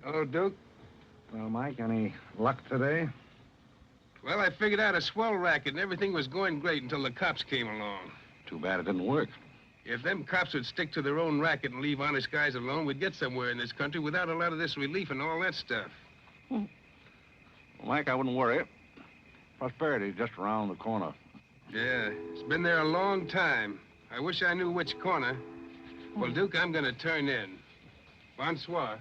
Hello, Duke. Well, Mike, any luck today? Well, I figured out a swell racket, and everything was going great until the cops came along. Too bad it didn't work. If them cops would stick to their own racket and leave honest guys alone, we'd get somewhere in this country without a lot of this relief and all that stuff. Well, Mike, I wouldn't worry. Prosperity's just around the corner. Yeah, it's been there a long time. I wish I knew which corner. Well, Duke, I'm going to turn in. Bonsoir.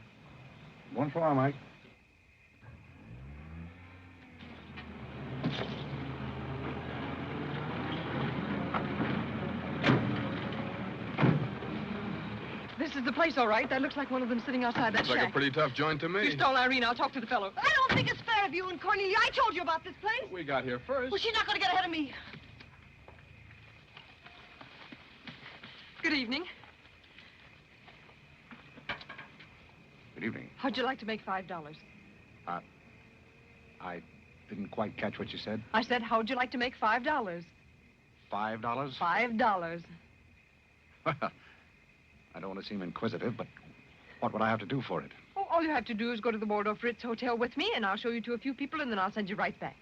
Bonsoir, Mike. This is the place, all right. That looks like one of them sitting outside that Looks like shack. a pretty tough joint to me. You stole Irene. I'll talk to the fellow. I don't think it's fair of you and Cornelia. I told you about this place. We got here first. Well, she's not going to get ahead of me. Good evening. Good evening. How'd you like to make $5? I didn't quite catch what you said. I said, how'd you like to make $5? $5? $5. Well, I don't want to seem inquisitive, but what would I have to do for it? Oh, all you have to do is go to the Waldorf Ritz Hotel with me, and I'll show you to a few people, and then I'll send you right back.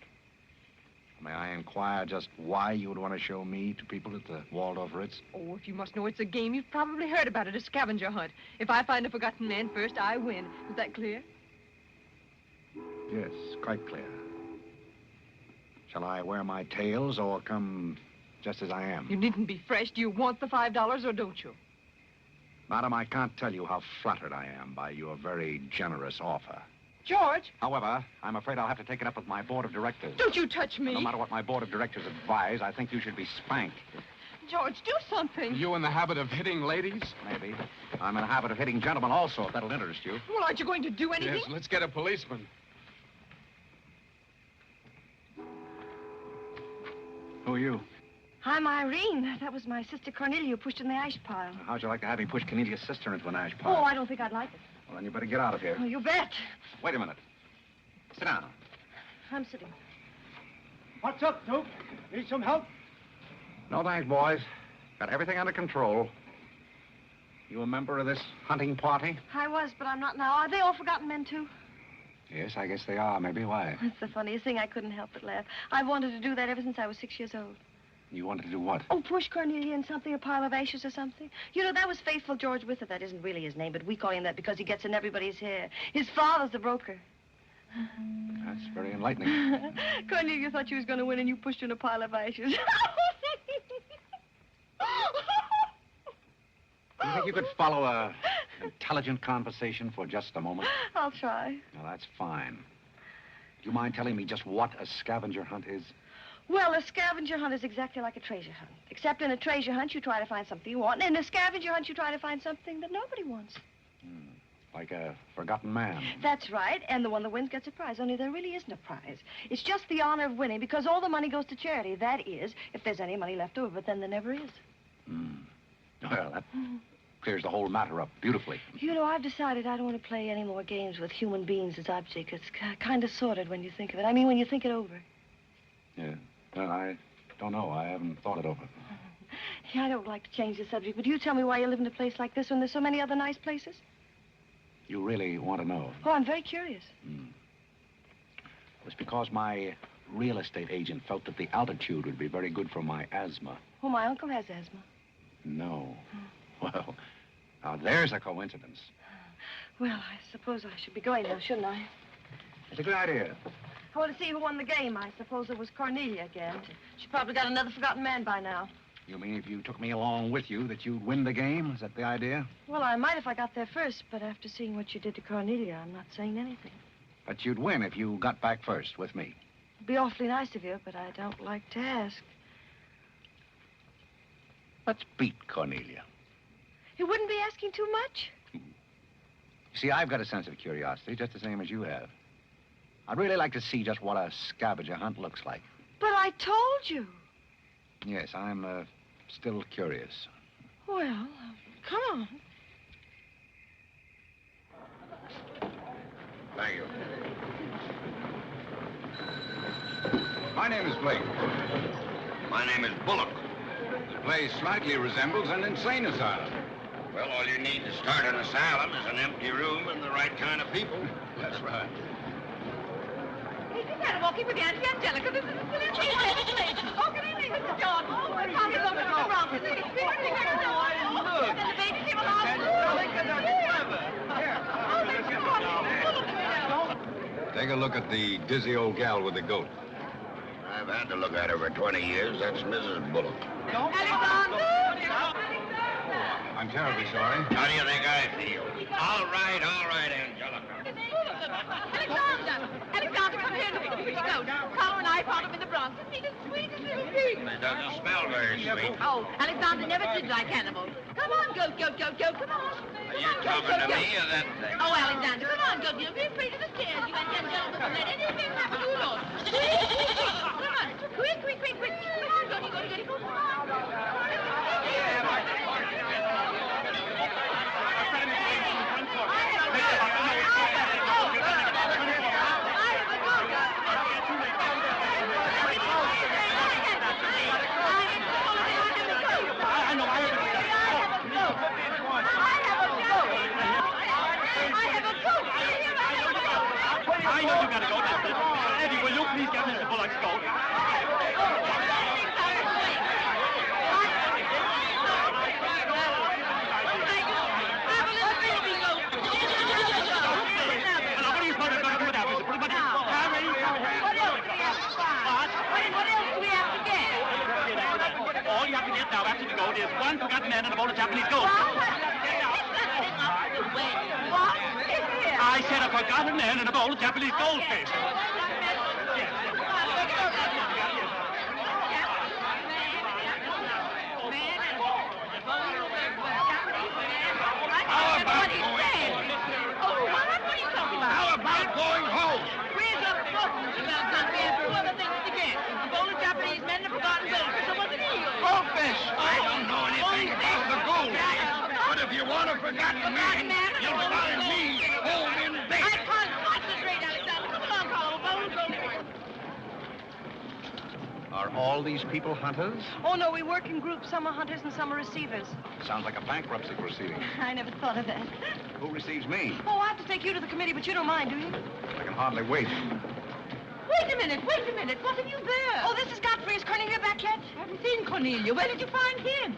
May I inquire just why you would want to show me to people at the Waldorf Ritz? Oh, if you must know it's a game, you've probably heard about it, a scavenger hunt. If I find a forgotten man first, I win. Is that clear? Yes, quite clear. Shall I wear my tails or come just as I am? You needn't be fresh. Do you want the $5 or don't you? Madam, I can't tell you how flattered I am by your very generous offer. George! However, I'm afraid I'll have to take it up with my board of directors. Don't you touch me! No matter what my board of directors advise, I think you should be spanked. George, do something. You in the habit of hitting ladies? Maybe. I'm in the habit of hitting gentlemen also, if that'll interest you. Well, aren't you going to do anything? Yes, let's get a policeman. Who are you? I'm Irene. That was my sister Cornelia who pushed in the ash pile. How'd you like to have me push Cornelia's sister into an ash Oh, pile? I don't think I'd like it. Well, then you better get out of here. Oh, you bet. Wait a minute. Sit down. I'm sitting. What's up, Duke? Need some help? No thanks, boys. Got everything under control. You a member of this hunting party? I was, but I'm not now. Are they all forgotten men, too? Yes, I guess they are. Maybe. Why? That's the funniest thing. I couldn't help but laugh. I've wanted to do that ever since I was 6 years old. You wanted to do what? Oh, push Cornelia in something, a pile of ashes or something. You know, that was Faithful George Wither. That isn't really his name, but we call him that because he gets in everybody's hair. His father's the broker. That's very enlightening. Cornelia thought she was going to win, and you pushed her in a pile of ashes. Do you think you could follow an intelligent conversation for just a moment? I'll try. Well, that's fine. Do you mind telling me just what a scavenger hunt is? Well, a scavenger hunt is exactly like a treasure hunt. Except in a treasure hunt, you try to find something you want, and in a scavenger hunt, you try to find something that nobody wants. Like a forgotten man. That's right, and the one that wins gets a prize, only there really isn't a prize. It's just the honor of winning, because all the money goes to charity. That is, if there's any money left over, but then there never is. Well, that clears the whole matter up beautifully. You know, I've decided I don't want to play any more games with human beings as objects. It's kind of sordid when you think of it. I mean, when you think it over. Yeah. Well, I don't know. I haven't thought it over. Yeah, I don't like to change the subject, but you tell me why you live in a place like this when there's so many other nice places. You really want to know? Oh, I'm very curious. It's because my real estate agent felt that the altitude would be very good for my asthma. Oh, my uncle has asthma. No. Well, now there's a coincidence. Well, I suppose I should be going now, shouldn't I? It's a good idea. I want to see who won the game. I suppose it was Cornelia again. She probably got another forgotten man by now. You mean if you took me along with you that you'd win the game? Is that the idea? Well, I might if I got there first, but after seeing what you did to Cornelia, I'm not saying anything. But you'd win if you got back first with me. It'd be awfully nice of you, but I don't like to ask. Let's beat Cornelia. It wouldn't be asking too much. You see, I've got a sense of curiosity, just the same as you have. I'd really like to see just what a scavenger hunt looks like. But I told you. Yes, I'm still curious. Well, come on. Thank you. My name is Blake. My name is Bullock. The place slightly resembles an insane asylum. Well, all you need to start an asylum is an empty room and the right kind of people. That's right. Hey, you gotta walk in with Auntie Angelica. This is a silly legislation. Oh, good evening, Mr. Jordan. Oh, we're talking about the Bronx. This is a big thing. Oh, and the baby came along. Take a look at the dizzy old gal with the goat. I've had to look at her for 20 years. That's Mrs. Bullock. Alexander! I'm terribly sorry. How do you think I feel? All right, Angelica. Alexander, come here. Look at the pretty goat. Carole and I found him in the Bronx. Isn't he the sweetest little thing? It doesn't smell very sweet. Oh, Alexander never did like animals. Come on, goat, come on. Are you talking to me or that thing? Oh, Alexander, come on, goat. You'll be afraid of the stairs. You and gentlemen will let anything happen to you, Lord. Come on, quick. Come on, goaty, go. Come on. I know you gotta go. Eddie, will you please get Mr. Bullock's goat? All you have to get now after the goat is one forgotten man and a bowl of Japanese goat. I said a forgotten man and a bowl of Japanese goldfish. How about going home? Where's the buttons about Godfrey and two other things again? A bowl of Japanese men and a forgotten goldfish. So what's the deal? Goldfish! I don't know anything about the gold. But if you want a forgotten man, you'll find me home in bed. I can't concentrate, Alexander. Come along, Carole. Bowl of goldfish. Are all these people hunters? Oh, no, we work in groups. Some are hunters and some are receivers. Sounds like a bankruptcy proceeding. I never thought of that. Who receives me? Oh, I have to take you to the committee, but you don't mind, do you? I can hardly wait. Wait a minute. What have you there? Oh, this is Godfrey. Is Cornelia back yet? I haven't seen Cornelia. Where did you find him?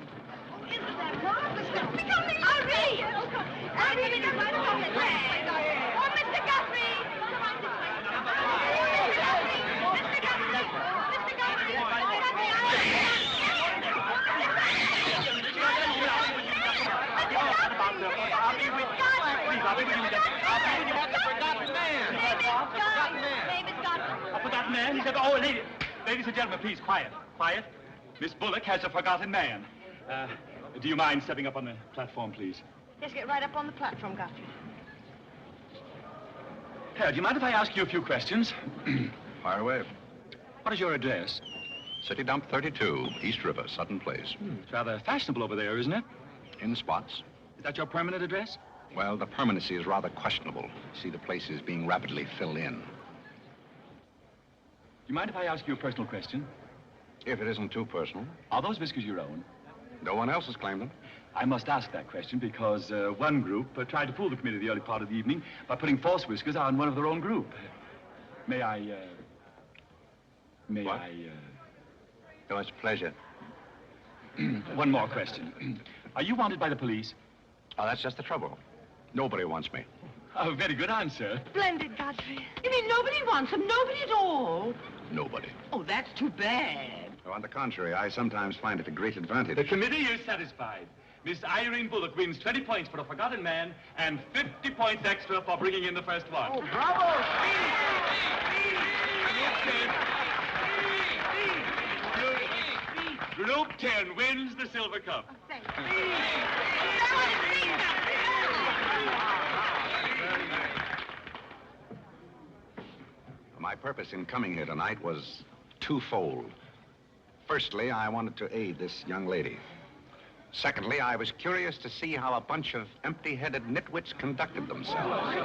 Isn't that marvelous? Godfrey, come here. Hurry! Hurry, you're right about it. Oh, Mr. Godfrey. Come on this way. Mr. Godfrey. Mr. Godfrey. Mr. Godfrey. A forgotten man? He said, oh, ladies and gentlemen, please, quiet. Miss Bullock has a forgotten man. Do you mind stepping up on the platform, please? Yes, get right up on the platform, Godfrey. Do you mind if I ask you a few questions? Fire away. What is your address? City Dump 32, East River, Sutton Place. It's rather fashionable over there, isn't it? In spots. Is that your permanent address? Well, the permanency is rather questionable. You see, the place is being rapidly filled in. Do you mind if I ask you a personal question? If it isn't too personal. Are those whiskers your own? No one else has claimed them. I must ask that question because one group tried to fool the committee the early part of the evening by putting false whiskers on one of their own group. May I, What? Oh, it's a pleasure. One more question. Are you wanted by the police? Oh, that's just the trouble. Nobody wants me. A very good answer. Splendid, Godfrey. You mean nobody wants him? Nobody at all? Nobody. Oh, that's too bad. Oh, on the contrary, I sometimes find it a great advantage. The committee is satisfied. Miss Irene Bullock wins 20 points for a forgotten man and 50 points extra for bringing in the first one. Oh, bravo! Group 10 wins the silver cup. My purpose in coming here tonight was twofold. Firstly, I wanted to aid this young lady. Secondly, I was curious to see how a bunch of empty-headed nitwits conducted themselves.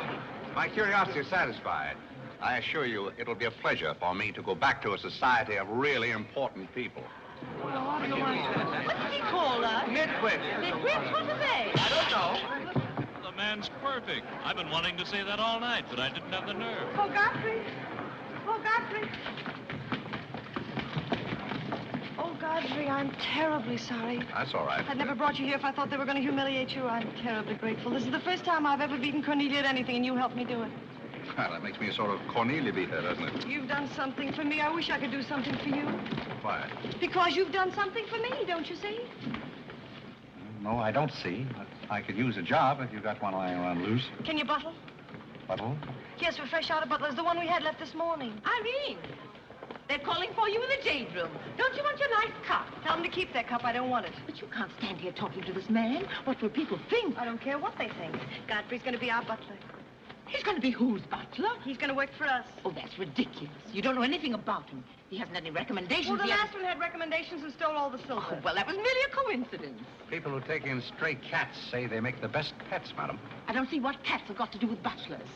My curiosity is satisfied. I assure you it'll be a pleasure for me to go back to a society of really important people. What did he call us? Nitwit. Nitwits? What are they? I don't know. The man's perfect. I've been wanting to say that all night, but I didn't have the nerve. Oh, Godfrey. Oh, Godfrey. Oh, Godfrey, I'm terribly sorry. That's all right. I'd never brought you here if I thought they were going to humiliate you. I'm terribly grateful. This is the first time I've ever beaten Cornelia at anything, and you helped me do it. Well, that makes me a sort of Cornelia beater, doesn't it? You've done something for me. I wish I could do something for you. Why? Because you've done something for me, don't you see? No, I don't see. But I could use a job if you got one lying around loose. Can you buttle? Buttle? Yes, we're fresh out of Butler's, the one we had left this morning. Irene, they're calling for you in the jade room. Don't you want your nice cup? Tell them to keep their cup. I don't want it. But you can't stand here talking to this man. What will people think? I don't care what they think. Godfrey's going to be our butler. He's going to be whose butler? He's going to work for us. Oh, that's ridiculous. You don't know anything about him. He hasn't any recommendations. Well, the He last hasn't- one had recommendations and stole all the silver. Oh, well, that was merely a coincidence. People who take in stray cats say they make the best pets, madam. I don't see what cats have got to do with butlers.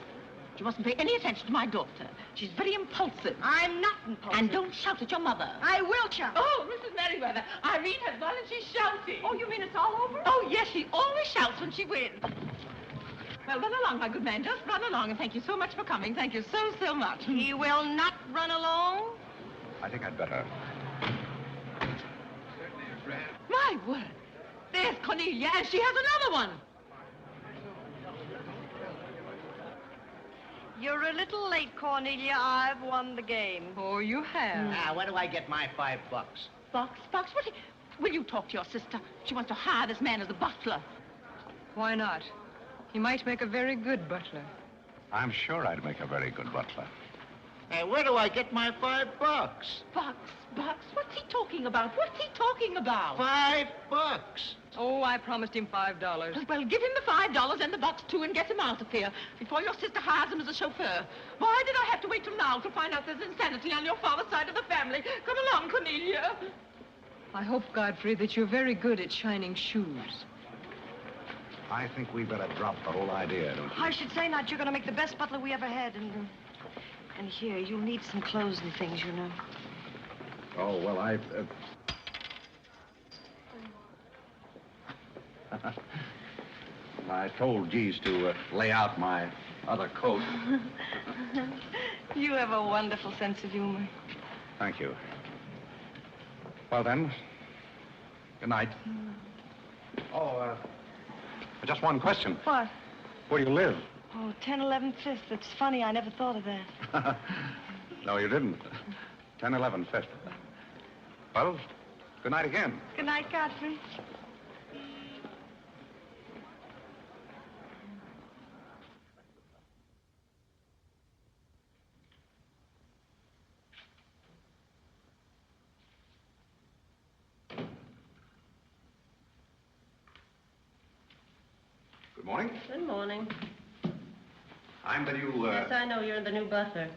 You mustn't pay any attention to my daughter. She's very impulsive. I'm not impulsive. And don't shout at your mother. I will shout. Oh, Mrs. Merriweather, Irene has gone and she's shouting. Oh, you mean it's all over? Oh, yes, she always shouts when she wins. Well, run along, my good man. Just run along, and thank you so much for coming. Thank you so, so much. He will not run along. I think I'd better. My word. There's Cornelia, and she has another one. You're a little late, Cornelia. I've won the game. Oh, you have. Now, where do I get my $5? Box, what? Will you talk to your sister? She wants to hire this man as a butler. Why not? He might make a very good butler. I'm sure I'd make a very good butler. Hey, where do I get my $5? Box, what's he talking about? What's he talking about? $5. Oh, I promised him $5. Well, give him the $5 and the box, too, and get him out of here before your sister hires him as a chauffeur. Why did I have to wait till now to find out there's insanity on your father's side of the family? Come along, Cornelia. I hope, Godfrey, that you're very good at shining shoes. I think we better drop the whole idea, don't you? I should say not. You're going to make the best butler we ever had. And here, you'll need some clothes and things, you know. Oh, well, I told Geese to lay out my other coat. You have a wonderful sense of humor. Thank you. Well, then, good night. Oh, just one question. What? Where do you live? Oh, 1011 Fifth. It's funny. I never thought of that. No, you didn't. 1011 Fifth. Well, good night again. Good night, Godfrey. Good morning. Good morning. I'm the new, Yes, I know you're the new butler.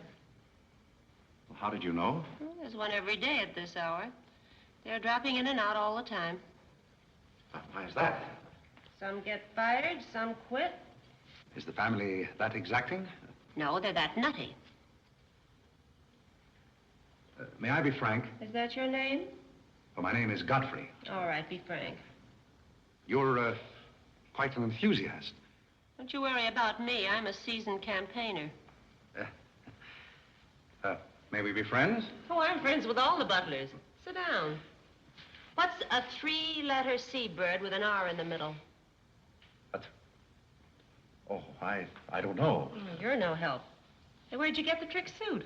How did you know? Well, there's one every day at this hour. They're dropping in and out all the time. Why is that? Some get fired, some quit. Is the family that exacting? No, they're that nutty. May I be frank? Is that your name? Well, my name is Godfrey. All right, be frank. You're, quite an enthusiast. Don't you worry about me. I'm a seasoned campaigner. May we be friends? Oh, I'm friends with all the butlers. Sit down. What's a three-letter seabird with an R in the middle? Oh, I don't know. Oh, you're no help. Hey, where'd you get the trick suit?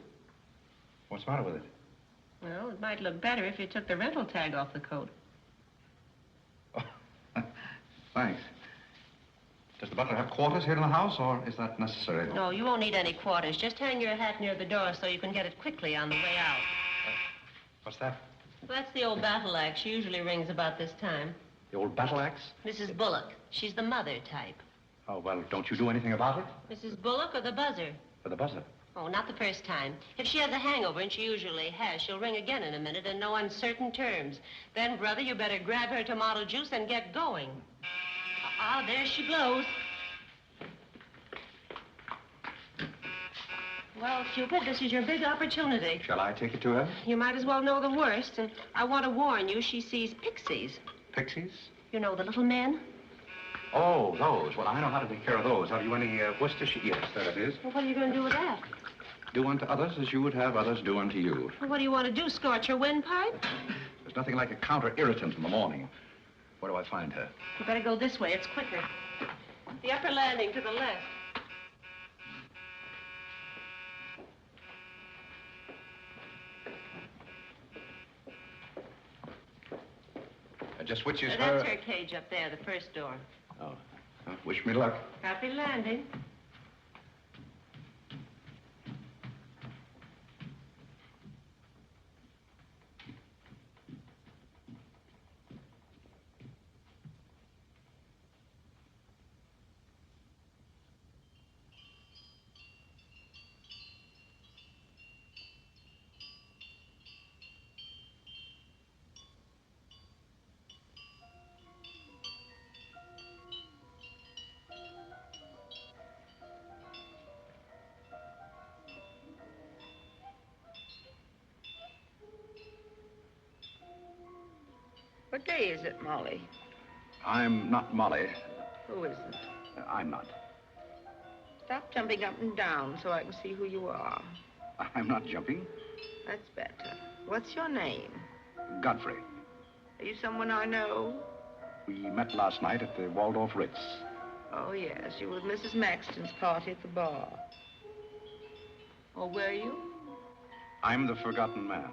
What's the matter with it? Well, it might look better if you took the rental tag off the coat. Oh, thanks. Does the butler have quarters here in the house, or is that necessary? No, you won't need any quarters. Just hang your hat near the door so you can get it quickly on the way out. What's that? Well, that's the old battle axe. She usually rings about this time. The old battle axe? Mrs. Bullock. She's the mother type. Oh, well, don't you do anything about it? Mrs. Bullock or the buzzer? For the buzzer. Oh, not the first time. If she has a hangover, and she usually has, she'll ring again in a minute in no uncertain terms. Then, brother, you better grab her tomato juice and get going. There she blows. Well, Cupid, this is your big opportunity. Shall I take it to her? You might as well know the worst, and I want to warn you, she sees pixies. Pixies? You know, the little men? Oh, those. Well, I know how to take care of those. Have you any Worcestershire? Yes, there it is. Well, what are you going to do with that? Do unto others as you would have others do unto you. Well, what do you want to do, scorch your windpipe? There's nothing like a counter-irritant in the morning. Where do I find her? You better go this way, it's quicker. The upper landing to the left. Just which is her... That's her cage up there, the first door. Oh. Wish me luck. Happy landing. What day is it, Molly? I'm not Molly. Who isn't? I'm not. Stop jumping up and down so I can see who you are. I'm not jumping. That's better. What's your name? Godfrey. Are you someone I know? We met last night at the Waldorf Ritz. Oh, yes. You were at Mrs. Maxton's party at the bar. Or were you? I'm the forgotten man.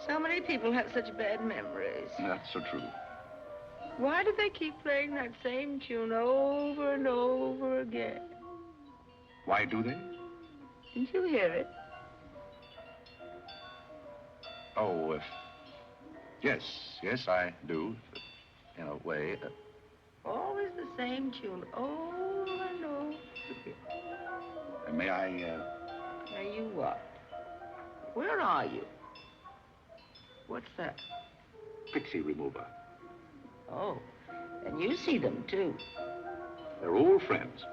So many people have such bad memories. That's so true. Why do they keep playing that same tune over and over again? Why do they? Didn't you hear it? Oh, yes, I do. In a way. Always the same tune, over and over again. May I, May you what? Where are you? What's that? Pixie remover. Oh, and you see them, too. They're old friends.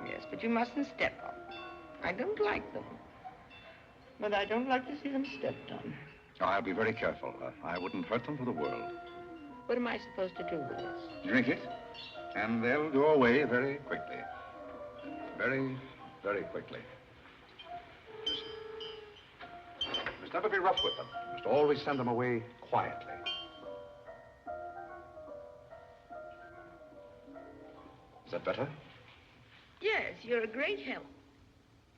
Yes, but you mustn't step on them. I don't like them. But I don't like to see them stepped on. Oh, I'll be very careful. I wouldn't hurt them for the world. What am I supposed to do with this? Drink it, and they'll go away very quickly. Very, very quickly. You must never be rough with them. You must always send them away quietly. Is that better? Yes, you're a great help.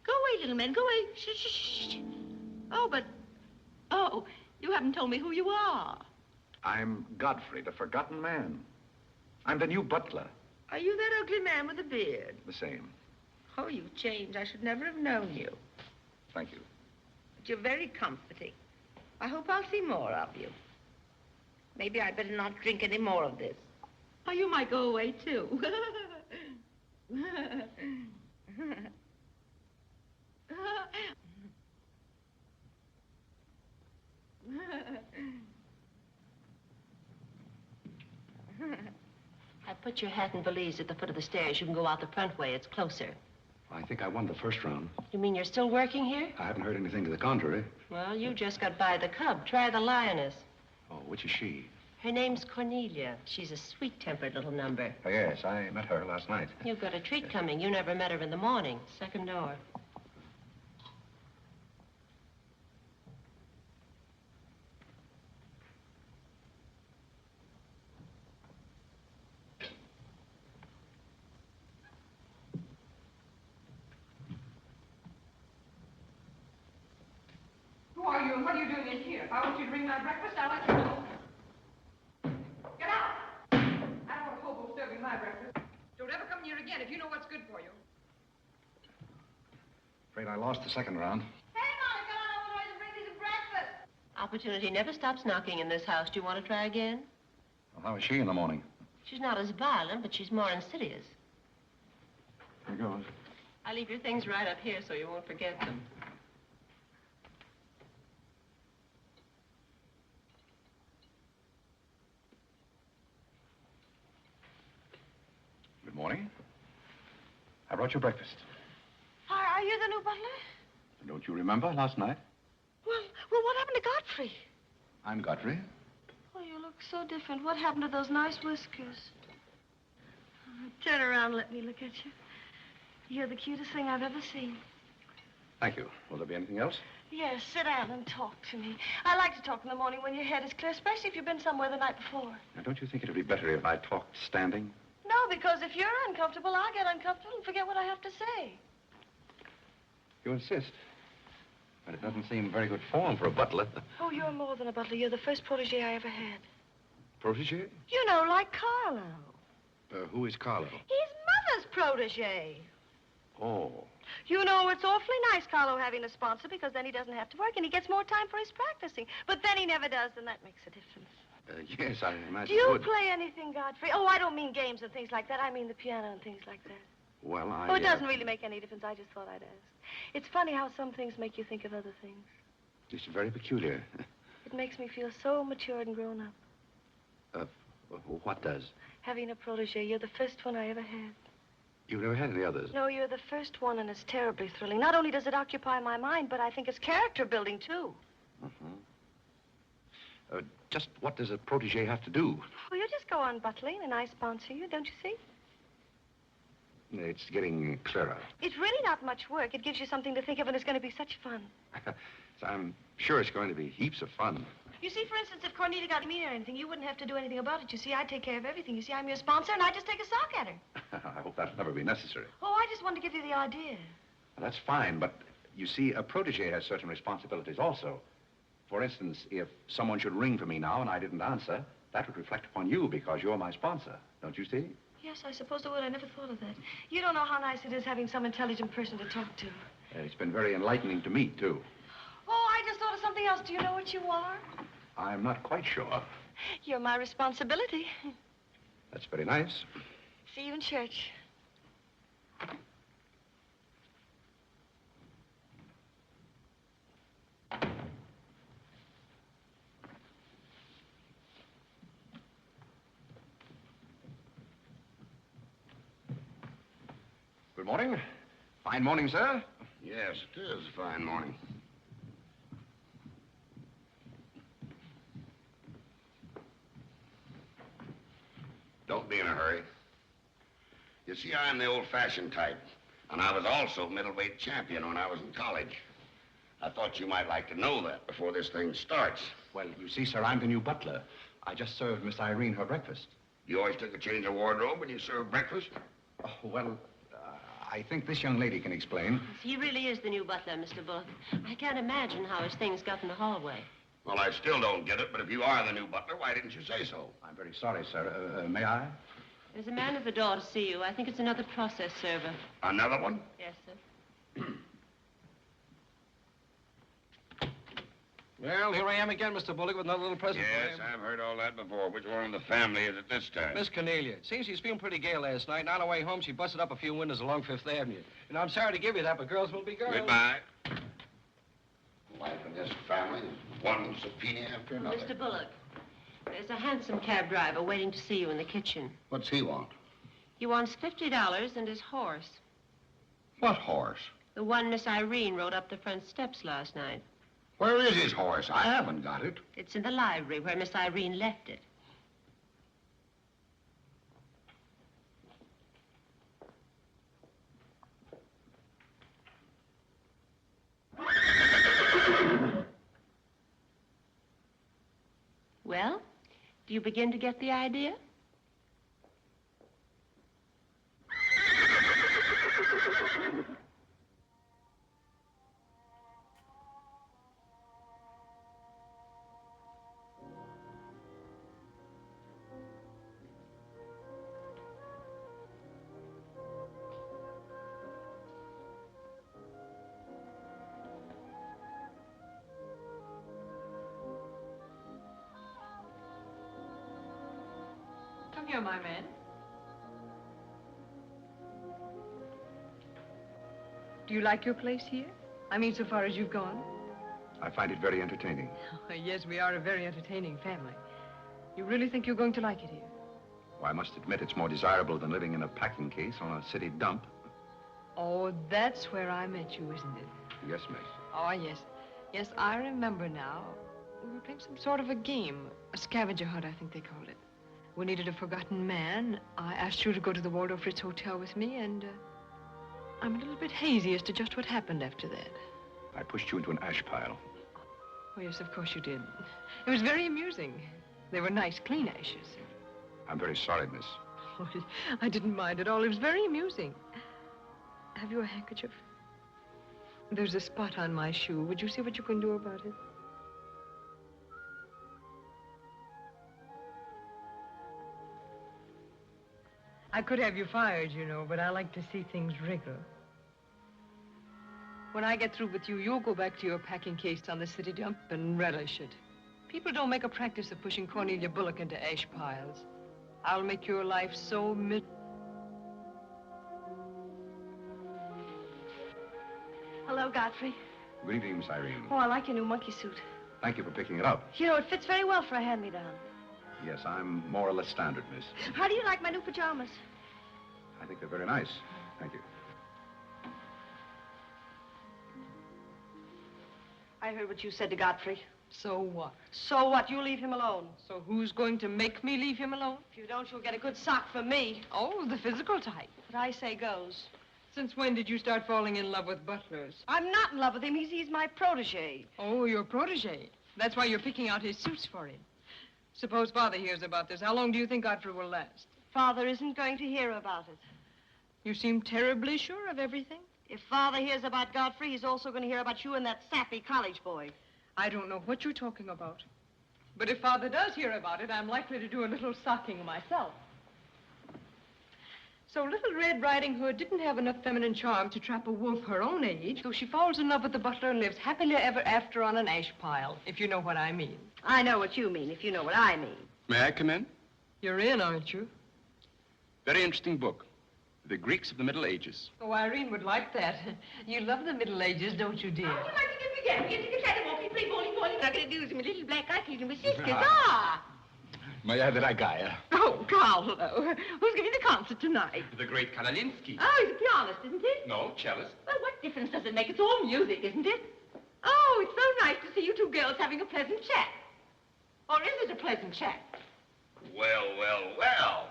Go away, little man, go away. Shh, shh, shh. Oh, you haven't told me who you are. I'm Godfrey, the forgotten man. I'm the new butler. Are you that ugly man with the beard? The same. Oh, you've changed. I should never have known you. Thank you. But you're very comforting. I hope I'll see more of you. Maybe I'd better not drink any more of this. Oh, you might go away, too. I put your hat and valise at the foot of the stairs. You can go out the front way. It's closer. I think I won the first round. You mean you're still working here? I haven't heard anything to the contrary. Well, you just got by the cub. Try the lioness. Oh, which is she? Her name's Cornelia. She's a sweet-tempered little number. Oh, yes, I met her last night. You've got a treat coming. You never met her in the morning. Second door. Who are you and what are you doing in here? If I want you to bring my breakfast, I'll let you know. Get out! I don't want a hobo serving my breakfast. Don't ever come here again if you know what's good for you. Afraid I lost the second round. Hey, Molly, come on over and bring me some breakfast. Opportunity never stops knocking in this house. Do you want to try again? Well, how is she in the morning? She's not as violent, but she's more insidious. Here goes. I'll leave your things right up here so you won't forget them. Good morning. I brought you breakfast. Are you the new do, Butler? Don't you remember last night? Well, what happened to Godfrey? I'm Godfrey. Oh, you look so different. What happened to those nice whiskers? Turn around and let me look at you. You're the cutest thing I've ever seen. Thank you. Will there be anything else? Yes, sit down and talk to me. I like to talk in the morning when your head is clear, especially if you've been somewhere the night before. Now, don't you think it would be better if I talked standing? No, because if you're uncomfortable, I'll get uncomfortable and forget what I have to say. You insist. But it doesn't seem very good form for a butler. Oh, you're more than a butler. You're the first protege I ever had. Protege? You know, like Carlo. Who is Carlo? His mother's protege. Oh. You know, it's awfully nice, Carlo, having a sponsor, because then he doesn't have to work and he gets more time for his practicing. But then he never does, and that makes a difference. Yes, I imagine. Do you play anything, Godfrey? Oh, I don't mean games and things like that. I mean the piano and things like that. Well, Oh, it doesn't really make any difference. I just thought I'd ask. It's funny how some things make you think of other things. It's very peculiar. It makes me feel so matured and grown up. What does? Having a protege. You're the first one I ever had. You've never had any others? No, you're the first one, and it's terribly thrilling. Not only does it occupy my mind, but I think it's character building, too. Just what does a protege have to do? Oh, you just go on butling, and I sponsor you, don't you see? It's getting clearer. It's really not much work. It gives you something to think of, and it's going to be such fun. So I'm sure it's going to be heaps of fun. You see, for instance, if Cornelia got mean or anything, you wouldn't have to do anything about it. You see, I'd take care of everything. You see, I'm your sponsor, and I just take a sock at her. I hope that'll never be necessary. Oh, I just wanted to give you the idea. Well, that's fine, but you see, a protege has certain responsibilities also. For instance, if someone should ring for me now and I didn't answer, that would reflect upon you because you're my sponsor. Don't you see? Yes, I suppose it would. I never thought of that. You don't know how nice it is having some intelligent person to talk to. It's been very enlightening to me, too. Oh, I just thought of something else. Do you know what you are? I'm not quite sure. You're my responsibility. That's very nice. See you in church. Good morning. Fine morning, sir. Yes, it is a fine morning. Don't be in a hurry. You see, I'm the old-fashioned type, and I was also middleweight champion when I was in college. I thought you might like to know that before this thing starts. Well, you see, sir, I'm the new butler. I just served Miss Irene her breakfast. You always took a change of wardrobe when you served breakfast? Oh, well, I think this young lady can explain. He really is the new butler, Mr. Bullock. I can't imagine how his things got in the hallway. Well, I still don't get it, but if you are the new butler, why didn't you say so? I'm very sorry, sir. May I? There's a man at the door to see you. I think it's another process server. Another one? Yes, sir. Well, here I am again, Mr. Bullock, with another little present for Yes, you. I've heard all that before. Which one in the family is it this time? Miss Cornelia. It seems she's feeling pretty gay last night, and on her way home, she busted up a few windows along Fifth Avenue. And I'm sorry to give you that, but girls will be girls. Goodbye. Life in this family is one subpoena after another. Mr. Bullock, there's a hansom cab driver waiting to see you in the kitchen. What's he want? He wants $50 and his horse. What horse? The one Miss Irene rode up the front steps last night. Where is his horse? I haven't got it. It's in the library where Miss Irene left it. Well, do you begin to get the idea? Come here, my man. Do you like your place here? I mean, so far as you've gone? I find it very entertaining. Oh, yes, we are a very entertaining family. You really think you're going to like it here? Well, I must admit it's more desirable than living in a packing case on a city dump. Oh, that's where I met you, isn't it? Yes, miss. Oh, yes. Yes, I remember now. We were playing some sort of a game. A scavenger hunt, I think they called it. We needed a forgotten man. I asked you to go to the Waldorf Ritz Hotel with me, and I'm a little bit hazy as to just what happened after that. I pushed you into an ash pile. Oh, yes, of course you did. It was very amusing. They were nice, clean ashes. I'm very sorry, miss. Oh, I didn't mind at all. It was very amusing. Have you a handkerchief? There's a spot on my shoe. Would you see what you can do about it? I could have you fired, you know, but I like to see things wriggle. When I get through with you, you'll go back to your packing case on the city dump and relish it. People don't make a practice of pushing Cornelia Bullock into ash piles. I'll make your life so Hello, Godfrey. Good evening, Miss Irene. Oh, I like your new monkey suit. Thank you for picking it up. You know, it fits very well for a hand-me-down. Yes, I'm more or less standard, miss. How do you like my new pajamas? I think they're very nice. Thank you. I heard what you said to Godfrey. So what? So what? You leave him alone. So who's going to make me leave him alone? If you don't, you'll get a good sock from me. Oh, the physical type. What I say goes. Since when did you start falling in love with butlers? I'm not in love with him. He's my protege. Oh, your protege. That's why you're picking out his suits for him. Suppose Father hears about this. How long do you think Godfrey will last? Father isn't going to hear about it. You seem terribly sure of everything. If Father hears about Godfrey, he's also going to hear about you and that sappy college boy. I don't know what you're talking about. But if Father does hear about it, I'm likely to do a little socking myself. So Little Red Riding Hood didn't have enough feminine charm to trap a wolf her own age, so she falls in love with the butler and lives happily ever after on an ash pile, if you know what I mean. I know what you mean, if you know what I mean. May I come in? You're in, aren't you? Very interesting book. The Greeks of the Middle Ages. Oh, Irene would like that. You love the Middle Ages, don't you, dear? How would you like to get began? Get to the cat walking, play bowling, I'm going to do is my little black eye kicking with sisters. May I have the ragaya? Oh, Carlo. Who's giving the concert tonight? The great Karolinsky. Oh, he's a pianist, isn't he? No, cellist. Well, what difference does it make? It's all music, isn't it? Oh, it's so nice to see you two girls having a pleasant chat. Or is it a pleasant chat? Well, well, well.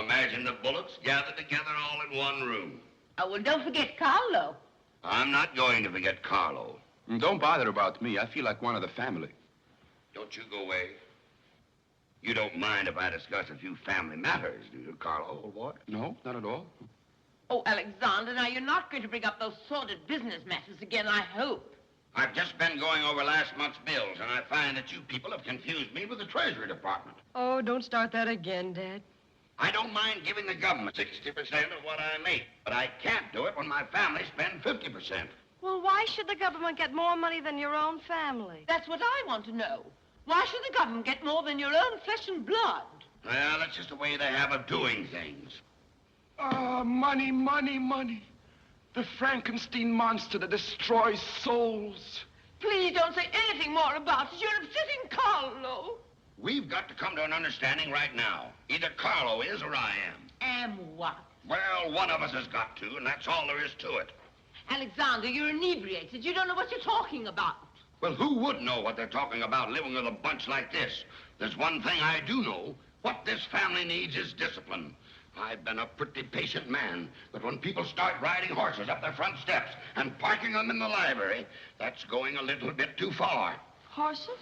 Imagine the Bullocks gathered together all in one room. Oh, well, don't forget Carlo. I'm not going to forget Carlo. Don't bother about me. I feel like one of the family. Don't you go away. You don't mind if I discuss a few family matters, do you, Carlo, old boy? No, not at all. Oh, Alexander, now you're not going to bring up those sordid business matters again, I hope. I've just been going over last month's bills, and I find that you people have confused me with the Treasury Department. Oh, don't start that again, Dad. I don't mind giving the government 60% of what I make, but I can't do it when my family spend 50%. Well, why should the government get more money than your own family? That's what I want to know. Why should the government get more than your own flesh and blood? Well, that's just the way they have of doing things. Ah, money, money, money. The Frankenstein monster that destroys souls. Please don't say anything more about it. You're upsetting Carlo. We've got to come to an understanding right now. Either Carlo is or I am. Am what? Well, one of us has got to, and that's all there is to it. Alexander, you're inebriated. You don't know what you're talking about. Well, who would know what they're talking about living with a bunch like this? There's one thing I do know. What this family needs is discipline. I've been a pretty patient man, but when people start riding horses up their front steps and parking them in the library, that's going a little bit too far. Horses?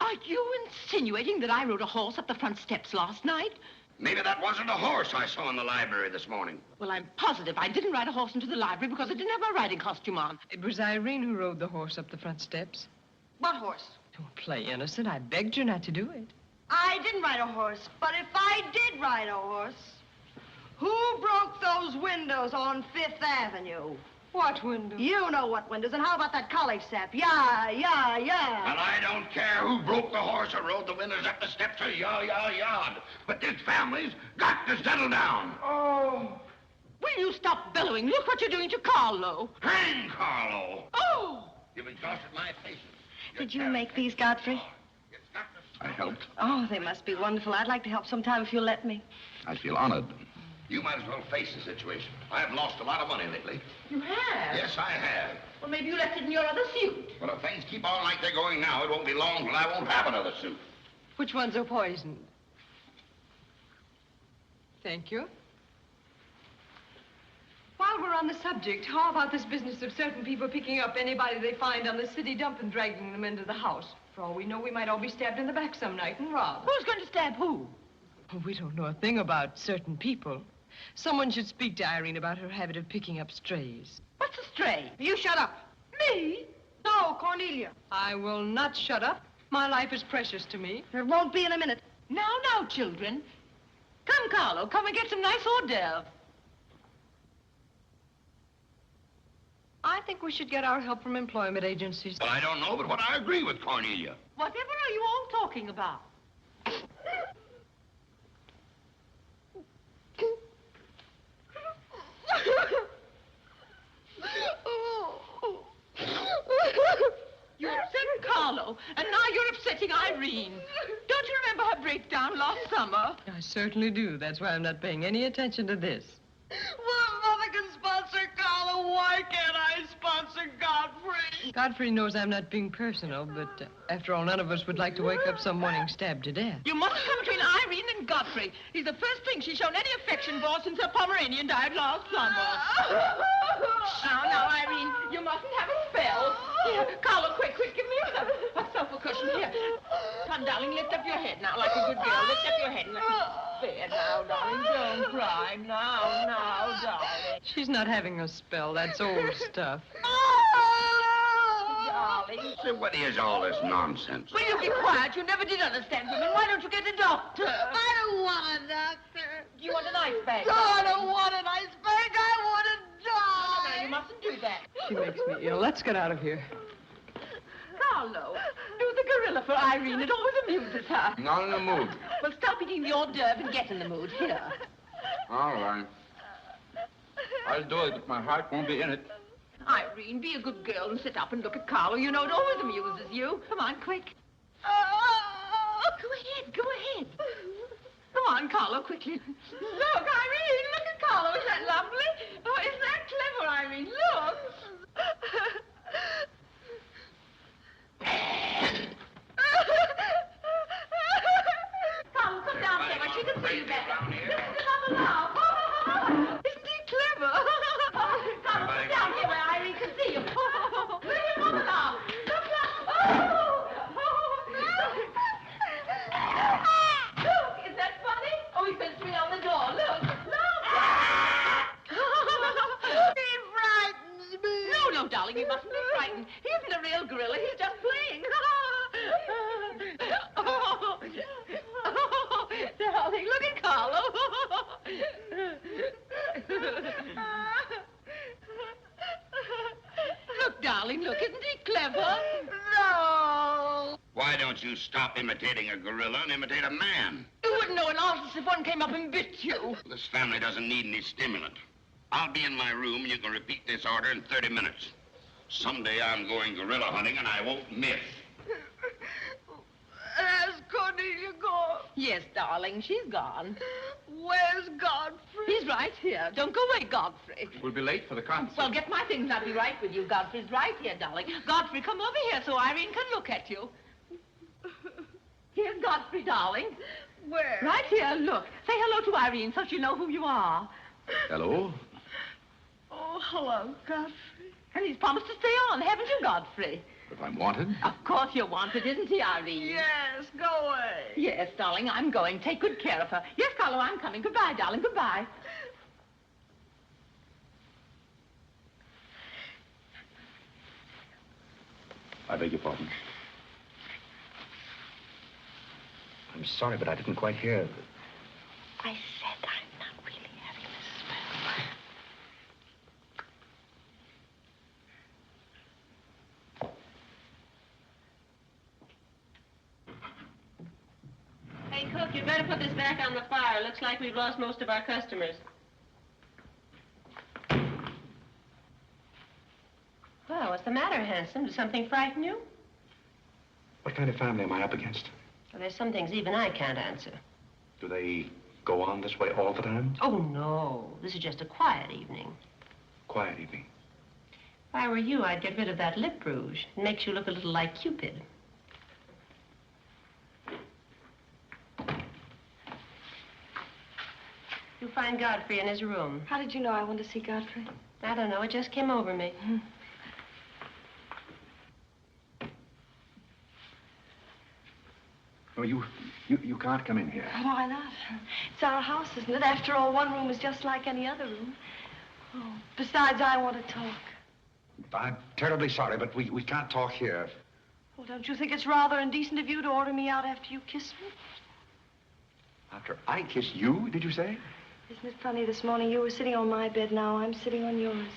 Are you insinuating that I rode a horse up the front steps last night? Maybe that wasn't a horse I saw in the library this morning. Well, I'm positive I didn't ride a horse into the library because I didn't have my riding costume on. It was Irene who rode the horse up the front steps. What horse? Don't play innocent. I begged you not to do it. I didn't ride a horse, but if I did ride a horse, who broke those windows on Fifth Avenue? What window? You know what windows, and how about that college sap? Yeah. And I don't care who broke the horse or rode the windows up the steps or yard. But this family's got to settle down. Oh. Will you stop bellowing? Look what you're doing to Carlo. Hang Carlo. Oh! You've exhausted my patience. Did you make these, Godfrey? I helped. Oh, they must be wonderful. I'd like to help sometime if you'll let me. I feel honored. You might as well face the situation. I have lost a lot of money lately. You have? Yes, I have. Well, maybe you left it in your other suit. Well, if things keep on like they're going now, it won't be long till I won't have another suit. Which ones are poisoned? Thank you. While we're on the subject, how about this business of certain people picking up anybody they find on the city dump and dragging them into the house? For all we know, we might all be stabbed in the back some night and robbed. Who's going to stab who? We don't know a thing about certain people. Someone should speak to Irene about her habit of picking up strays. What's a stray? You shut up. Me? No, Cornelia. I will not shut up. My life is precious to me. It won't be in a minute. Now, children. Come, Carlo, come and get some nice hors d'oeuvre. I think we should get our help from employment agencies. Well, I don't know, but what I agree with Cornelia. Whatever are you all talking about? You upset Carlo, and now you're upsetting Irene. Don't you remember her breakdown last summer? I certainly do. That's why I'm not paying any attention to this. Well, Mother can sponsor Carla. Why can't I sponsor Godfrey? Godfrey knows I'm not being personal, but after all, none of us would like to wake up some morning stabbed to death. You mustn't come between Irene and Godfrey. He's the first thing she's shown any affection for since her Pomeranian died last summer. Now, Irene, you mustn't have a spell. Here, Carlo, quick, give me a sofa cushion. Here. Come, darling, lift up your head now like a good girl. Lift up your head and let me... There now, darling, don't cry. Now, darling. She's not having a spell. That's old stuff. Darling. So what is all this nonsense? Will you be quiet? You never did understand women. Why don't you get a doctor? I don't want a doctor. Do you want an ice bag? No, I don't want an ice bag. I want to die. No, you mustn't do that. She makes me ill. Let's get out of here. Carlo, do the gorilla for Irene. It always amuses her. Not in the mood. Well, stop eating the hors d'oeuvre and get in the mood. Here. All right. I'll do it, but my heart won't be in it. Irene, be a good girl and sit up and look at Carlo. You know it always amuses you. Come on, quick. Go ahead. Come on, Carlo, quickly. Look, Irene, look at Carlo. Isn't that lovely? Oh, isn't that clever, Irene? Look. Carlo, come down here where she can see you better. This is another laugh. Isn't he clever? Carlo, come down here where Irene can see you. Look at another laugh. Look. Look, is that funny? Oh, he's going to swing on the door. Look. He frightens me. No, darling, you mustn't be frightened. He isn't a real gorilla. He's just playing. Darling, look at Carlo. Look, darling, look. Isn't he clever? No. Why don't you stop imitating a gorilla and imitate a man? You wouldn't know an artist if one came up and bit you. This family doesn't need any stimulant. I'll be in my room. You can repeat this order in 30 minutes. Someday I'm going gorilla hunting, and I won't miss. Has Cornelia gone? Yes, darling, she's gone. Where's Godfrey? He's right here. Don't go away, Godfrey. We'll be late for the concert. Well, get my things. I'll be right with you. Godfrey's right here, darling. Godfrey, come over here so Irene can look at you. Here's Godfrey, darling. Where? Right here, look. Say hello to Irene so she'll know who you are. Hello? Oh, hello, Godfrey. And he's promised to stay on, haven't you, Godfrey? If I'm wanted? Of course you're wanted, isn't he, Irene? Yes, go away. Yes, darling, I'm going. Take good care of her. Yes, Carlo, I'm coming. Goodbye, darling. Goodbye. I beg your pardon. I'm sorry, but I didn't quite hear. I said I'm not really having a spell. Hey, cook, you better put this back on the fire. Looks like we've lost most of our customers. Well, what's the matter, handsome? Does something frighten you? What kind of family am I up against? Well, there's some things even I can't answer. Do they go on this way all the time? Oh, no. This is just a quiet evening. Quiet evening. If I were you, I'd get rid of that lip rouge. It makes you look a little like Cupid. You'll find Godfrey in his room. How did you know I wanted to see Godfrey? I don't know. It just came over me. Oh, you can't come in here. Why not? It's our house, isn't it? After all, one room is just like any other room. Oh, besides, I want to talk. I'm terribly sorry, but we can't talk here. Well, don't you think it's rather indecent of you to order me out after you kiss me? After I kiss you, did you say? Isn't it funny, this morning you were sitting on my bed, now I'm sitting on yours.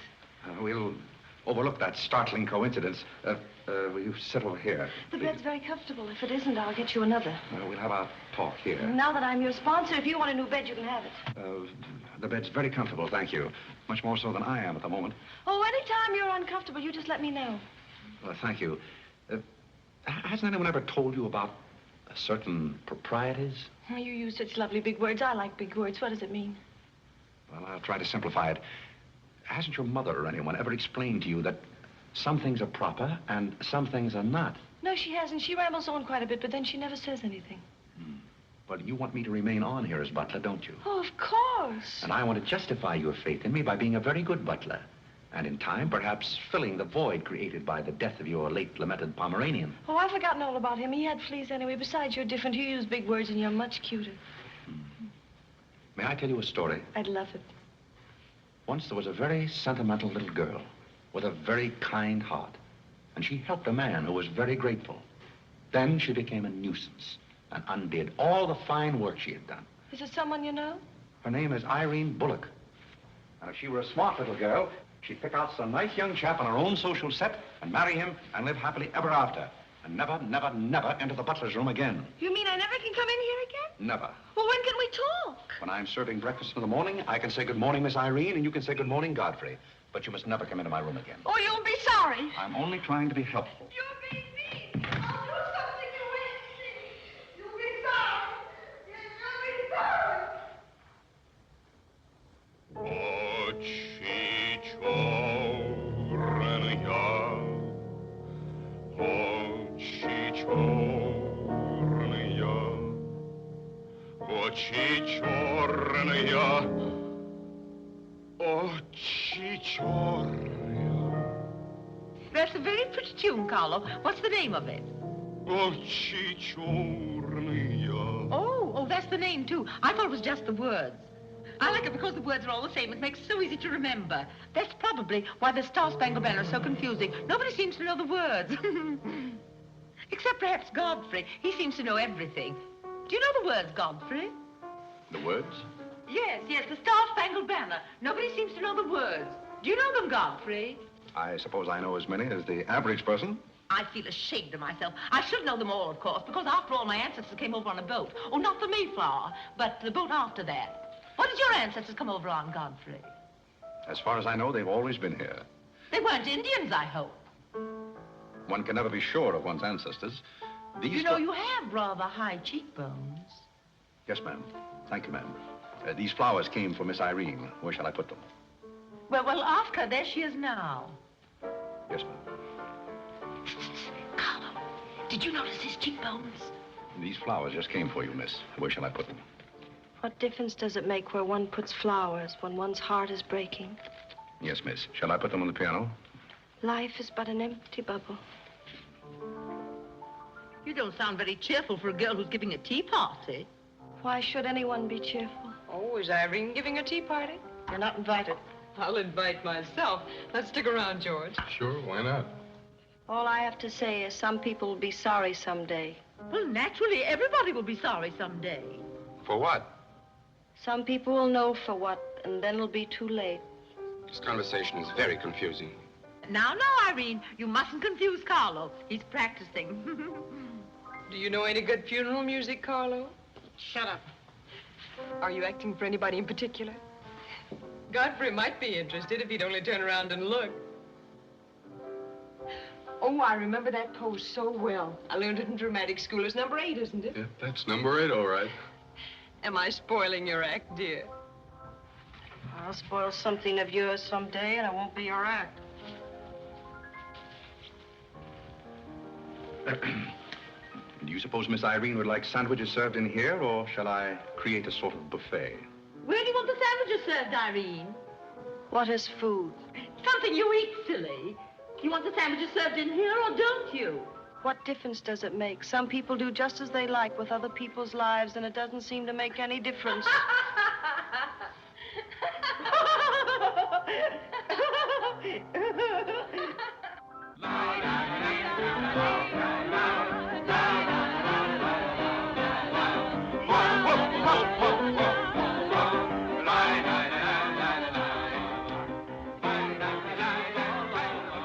We'll overlook that startling coincidence. Will you sit over here? The please? bed's very comfortable. If it isn't, I'll get you another. We'll have our talk here. Now that I'm your sponsor, if you want a new bed, you can have it. The bed's very comfortable, thank you. Much more so than I am at the moment. Oh, anytime you're uncomfortable, you just let me know. Thank you. Hasn't anyone ever told you about certain proprieties? Oh, you use such lovely big words. I like big words. What does it mean? Well, I'll try to simplify it. Hasn't your mother or anyone ever explained to you that some things are proper and some things are not? No, she hasn't. She rambles on quite a bit, but then she never says anything. But you want me to remain on here as butler, don't you? Oh, of course. And I want to justify your faith in me by being a very good butler. And in time, perhaps filling the void created by the death of your late lamented Pomeranian. Oh, I've forgotten all about him. He had fleas anyway. Besides, you're different. You use big words and you're much cuter. May I tell you a story? I'd love it. Once there was a very sentimental little girl with a very kind heart. And she helped a man who was very grateful. Then she became a nuisance and undid all the fine work she had done. Is it someone you know? Her name is Irene Bullock. And if she were a smart little girl, she'd pick out some nice young chap on her own social set and marry him and live happily ever after. And never, never, never enter the butler's room again. You mean I never can come in here again? Never. Well, when can we talk? When I'm serving breakfast in the morning, I can say good morning, Miss Irene, and you can say good morning, Godfrey. But you must never come into my room again. Oh, you'll be sorry. I'm only trying to be helpful. You're being mean. I'll do something you won't see. You'll be sorry. You'll be sorry. That's a very pretty tune, Carlo. What's the name of it? Oh, that's the name, too. I thought it was just the words. I like it because the words are all the same. It makes it so easy to remember. That's probably why the Star-Spangled Banner is so confusing. Nobody seems to know the words. Except perhaps Godfrey. He seems to know everything. Do you know the words, Godfrey? The words? Yes, the Star-Spangled Banner. Nobody seems to know the words. Do you know them, Godfrey? I suppose I know as many as the average person. I feel ashamed of myself. I should know them all, of course, because after all, my ancestors came over on a boat. Oh, not the Mayflower, but the boat after that. What did your ancestors come over on, Godfrey? As far as I know, they've always been here. They weren't Indians, I hope. One can never be sure of one's ancestors. You know, you have rather high cheekbones. Yes, ma'am. Thank you, ma'am. These flowers came for Miss Irene. Where shall I put them? Well, ask her. There she is now. Yes, ma'am. Carlo, did you notice his cheekbones? These flowers just came for you, miss. Where shall I put them? What difference does it make where one puts flowers when one's heart is breaking? Yes, miss. Shall I put them on the piano? Life is but an empty bubble. You don't sound very cheerful for a girl who's giving a tea party. Why should anyone be cheerful? Oh, is Irene giving a tea party? You're not invited. I'll invite myself. Let's stick around, George. Sure, why not? All I have to say is some people will be sorry someday. Well, naturally, everybody will be sorry someday. For what? Some people will know for what, and then it'll be too late. This conversation is very confusing. Now, Irene, you mustn't confuse Carlo. He's practicing. Do you know any good funeral music, Carlo? Shut up. Are you acting for anybody in particular? Godfrey might be interested if he'd only turn around and look. Oh, I remember that pose so well. I learned it in dramatic school. It's number 8, isn't it? Yeah, that's number 8, all right. Am I spoiling your act, dear? I'll spoil something of yours someday, and it won't be your act. Do you suppose Miss Irene would like sandwiches served in here, or shall I create a sort of buffet? Where do you want the sandwiches served, Irene? What is food? Something you eat, silly. You want the sandwiches served in here, or don't you? What difference does it make? Some people do just as they like with other people's lives, and it doesn't seem to make any difference.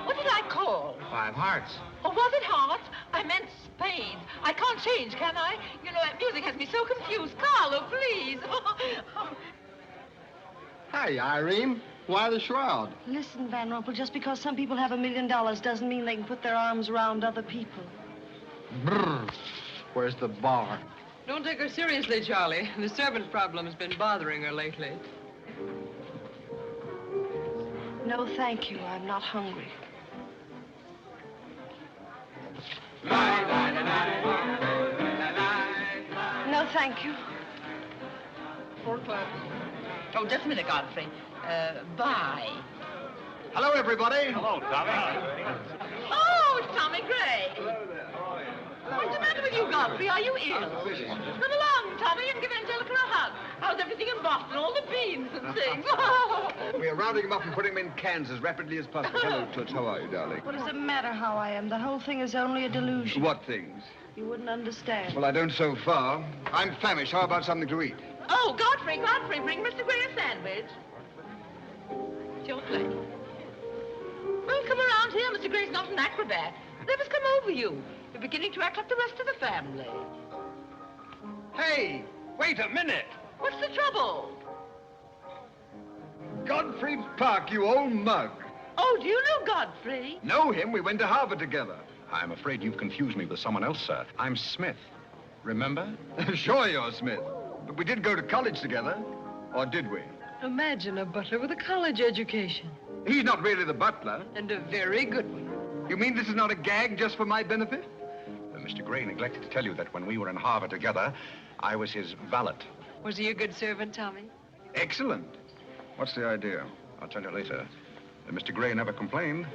What did I call? 5 hearts. Oh, was it hearts? I meant spades. I can't change, can I? You know, that music has me so confused. Carlo, please. Hey, Irene. Why the shroud? Listen, Van Rumpel, just because some people have $1 million doesn't mean they can put their arms around other people. Brr. Where's the bar? Don't take her seriously, Charlie. The servant problem's been bothering her lately. No, thank you. I'm not hungry. No, thank you. 4 o'clock. Oh, just a minute, Godfrey. Bye. Hello, everybody. Hello, Tommy. Oh, it's Tommy Gray. What's the matter with you, Godfrey? Are you ill? Come along, Tommy, and give Angelica a hug. How's everything in Boston? All the beans and things. We are rounding them up and putting them in cans as rapidly as possible. Hello, Toots. How are you, darling? What does it matter how I am? The whole thing is only a delusion. What things? You wouldn't understand. Well, I don't so far. I'm famished. How about something to eat? Oh, Godfrey, bring Mr. Gray a sandwich. It's your plate. Well, come around here. Mr. Gray's not an acrobat. Let us come over you. You're beginning to act like the rest of the family. Hey, wait a minute. What's the trouble? Godfrey Park, you old mug. Oh, do you know Godfrey? Know him? We went to Harvard together. I'm afraid you've confused me with someone else, sir. I'm Smith. Remember? Sure you're Smith. But we did go to college together. Or did we? Imagine a butler with a college education. He's not really the butler. And a very good one. You mean this is not a gag just for my benefit? Mr. Gray neglected to tell you that when we were in Harvard together, I was his valet. Was he a good servant, Tommy? Excellent. What's the idea? I'll tell you later. Mr. Gray never complained.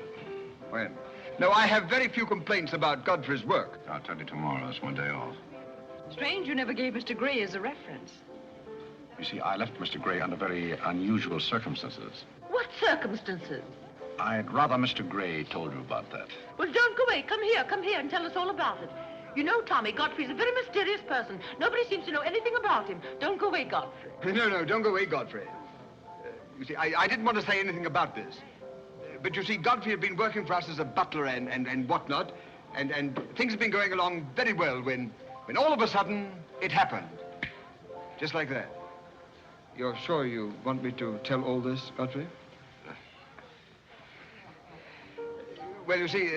When? No, I have very few complaints about Godfrey's work. I'll tell you tomorrow. That's one day off. Strange you never gave Mr. Gray as a reference. You see, I left Mr. Gray under very unusual circumstances. What circumstances? I'd rather Mr. Gray told you about that. Well, don't go away. Come here and tell us all about it. You know, Tommy, Godfrey's a very mysterious person. Nobody seems to know anything about him. Don't go away, Godfrey. No, don't go away, Godfrey. You see, I didn't want to say anything about this. But you see, Godfrey had been working for us as a butler and whatnot, and things had been going along very well when all of a sudden it happened. Just like that. You're sure you want me to tell all this, Godfrey? Well, you see,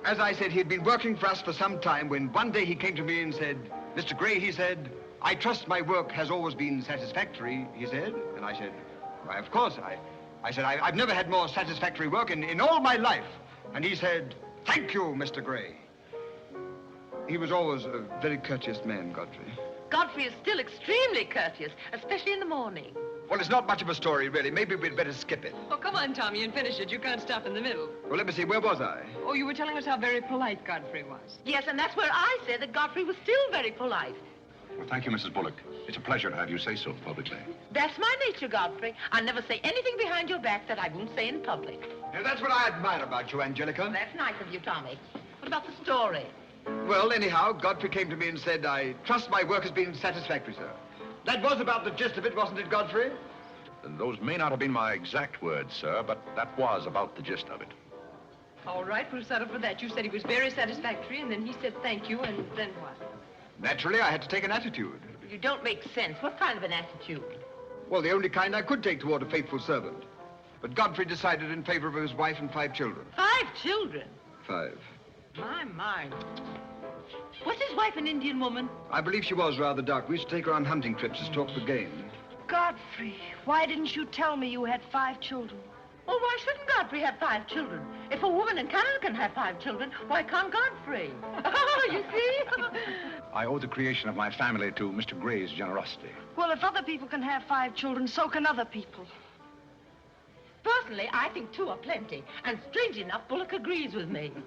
as I said, he'd been working for us for some time when one day he came to me and said, Mr. Gray, he said, I trust my work has always been satisfactory, he said. And I said, why, of course. I said, I've never had more satisfactory work in all my life. And he said, thank you, Mr. Gray. He was always a very courteous man, Godfrey. Godfrey is still extremely courteous, especially in the morning. Well, it's not much of a story, really. Maybe we'd better skip it. Oh, come on, Tommy, and finish it. You can't stop in the middle. Well, let me see. Where was I? Oh, you were telling us how very polite Godfrey was. Yes, and that's where I said that Godfrey was still very polite. Well, thank you, Mrs. Bullock. It's a pleasure to have you say so publicly. That's my nature, Godfrey. I never say anything behind your back that I won't say in public. Now, that's what I admire about you, Angelica. Well, that's nice of you, Tommy. What about the story? Well, anyhow, Godfrey came to me and said, I trust my work has been satisfactory, sir. That was about the gist of it, wasn't it, Godfrey? Those may not have been my exact words, sir, but that was about the gist of it. All right, we'll settle for that. You said he was very satisfactory, and then he said thank you, and then what? Naturally, I had to take an attitude. You don't make sense. What kind of an attitude? Well, the only kind I could take toward a faithful servant. But Godfrey decided in favor of his wife and 5 children. 5 children? 5. My. Was his wife an Indian woman? I believe she was rather dark. We used to take her on hunting trips to stalk the game. Godfrey, why didn't you tell me you had 5 children? Oh, why shouldn't Godfrey have 5 children? If a woman in Canada can have 5 children, why can't Godfrey? Oh, you see? I owe the creation of my family to Mr. Gray's generosity. Well, if other people can have 5 children, so can other people. Personally, I think 2 are plenty. And strange enough, Bullock agrees with me. Listen,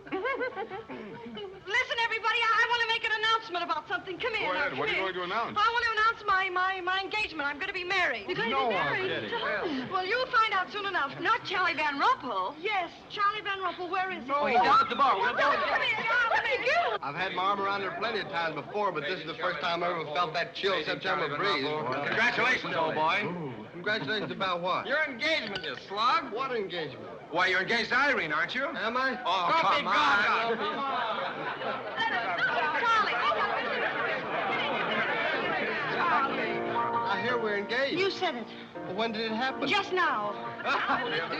everybody, I want to make an announcement about something. Come here. Go ahead. What are you going to announce? I want to announce my engagement. I'm going to be married. You're going to be married? Well, you'll find out soon enough. Not Charlie Van Rumpel. Yes, Charlie Van Rumpel. Where is he? No. He's down at the bar. Come here. I've had my arm around her plenty of times before, but this is the first time I ever felt that chill September breeze. Congratulations, old boy. Congratulations about what? Your engagement, you slug. What engagement? Why, you're engaged to Irene, aren't you? Am I? Oh, come on. I hear we're engaged. You said it. Well, when did it happen? Just now.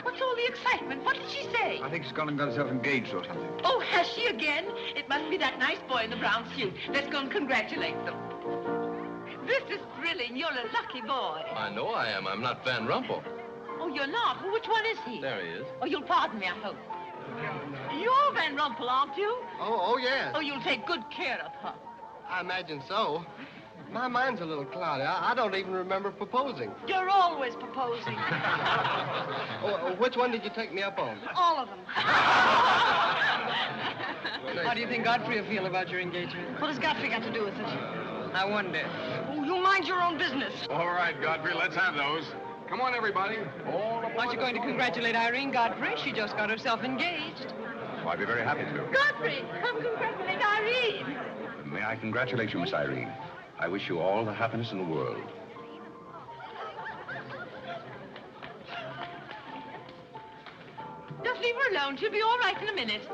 What's all the excitement? What did she say? I think she's gone and got herself engaged or something. Oh, has she again? It must be that nice boy in the brown suit. Let's go and congratulate them. This is thrilling. You're a lucky boy. I know I am. I'm not Van Rumpel. Oh, you're not? Well, which one is he? There he is. Oh, you'll pardon me, I hope. You're Van Rumpel, aren't you? Oh, yes. Oh, you'll take good care of her. I imagine so. My mind's a little cloudy. I don't even remember proposing. You're always proposing. Which one did you take me up on? All of them. How do you think Godfrey will feel about your engagement? What has Godfrey got to do with it? I wonder. Oh, you mind your own business. All right, Godfrey, let's have those. Come on, everybody. Aren't you going to congratulate Irene, Godfrey? She just got herself engaged. Oh, I'd be very happy to. Godfrey, come congratulate Irene. May I congratulate you, Miss Irene? I wish you all the happiness in the world. Just leave her alone. She'll be all right in a minute.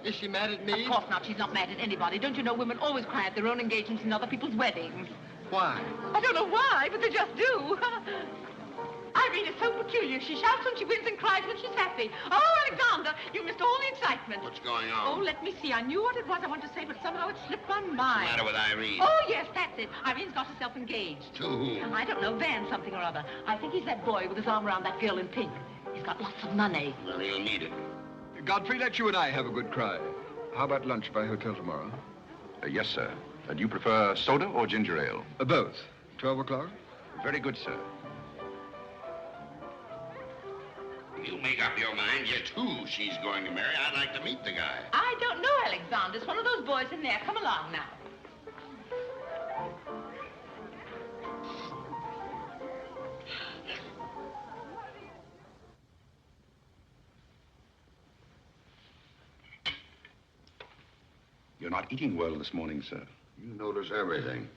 Is she mad at me? Of course not. She's not mad at anybody. Don't you know women always cry at their own engagements and other people's weddings? Why? I don't know why, but they just do. Irene is so peculiar. She shouts when she wins and cries when she's happy. Oh, Alexander, you missed all the excitement. What's going on? Oh, let me see. I knew what it was I wanted to say, but somehow it slipped my mind. What's the matter with Irene? Oh, yes, that's it. Irene's got herself engaged. To whom? I don't know, Van something or other. I think he's that boy with his arm around that girl in pink. He's got lots of money. Well, he'll need it. Godfrey, let you and I have a good cry. How about lunch by hotel tomorrow? Yes, sir. Do you prefer soda or ginger ale? Both. 12 o'clock? Very good, sir. You make up your mind just who she's going to marry. I'd like to meet the guy. I don't know, Alexander. It's one of those boys in there. Come along now. You're not eating well this morning, sir. You notice everything.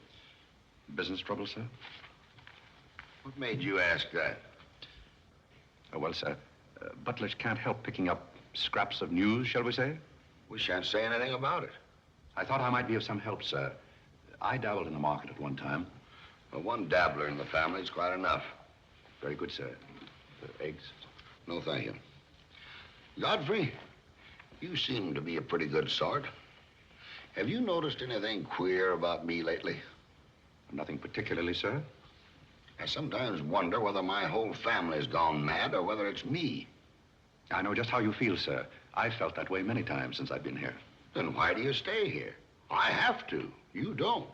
Business trouble, sir? What made you ask that? Oh, well, sir, butlers can't help picking up scraps of news, shall we say? We shan't say anything about it. I thought I might be of some help, sir. I dabbled in the market at one time. Well, one dabbler in the family is quite enough. Very good, sir. Eggs? No, thank you. Godfrey, you seem to be a pretty good sort. Have you noticed anything queer about me lately? Nothing particularly, sir. I sometimes wonder whether my whole family's gone mad or whether it's me. I know just how you feel, sir. I've felt that way many times since I've been here. Then why do you stay here? I have to. You don't.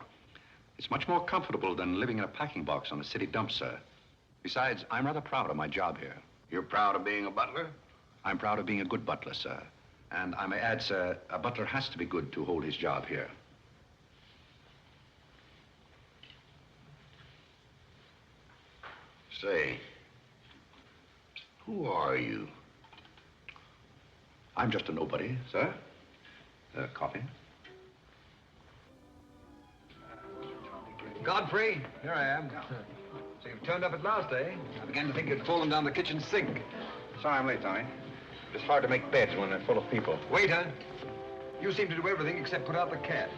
It's much more comfortable than living in a packing box on a city dump, sir. Besides, I'm rather proud of my job here. You're proud of being a butler? I'm proud of being a good butler, sir. And I may add, sir, a butler has to be good to hold his job here. Say, who are you? I'm just a nobody, sir. Coffee? Godfrey, here I am. So you've turned up at last, eh? I began to think you'd fallen down the kitchen sink. Sorry I'm late, Tommy. It's hard to make beds when they're full of people. Waiter, you seem to do everything except put out the cat.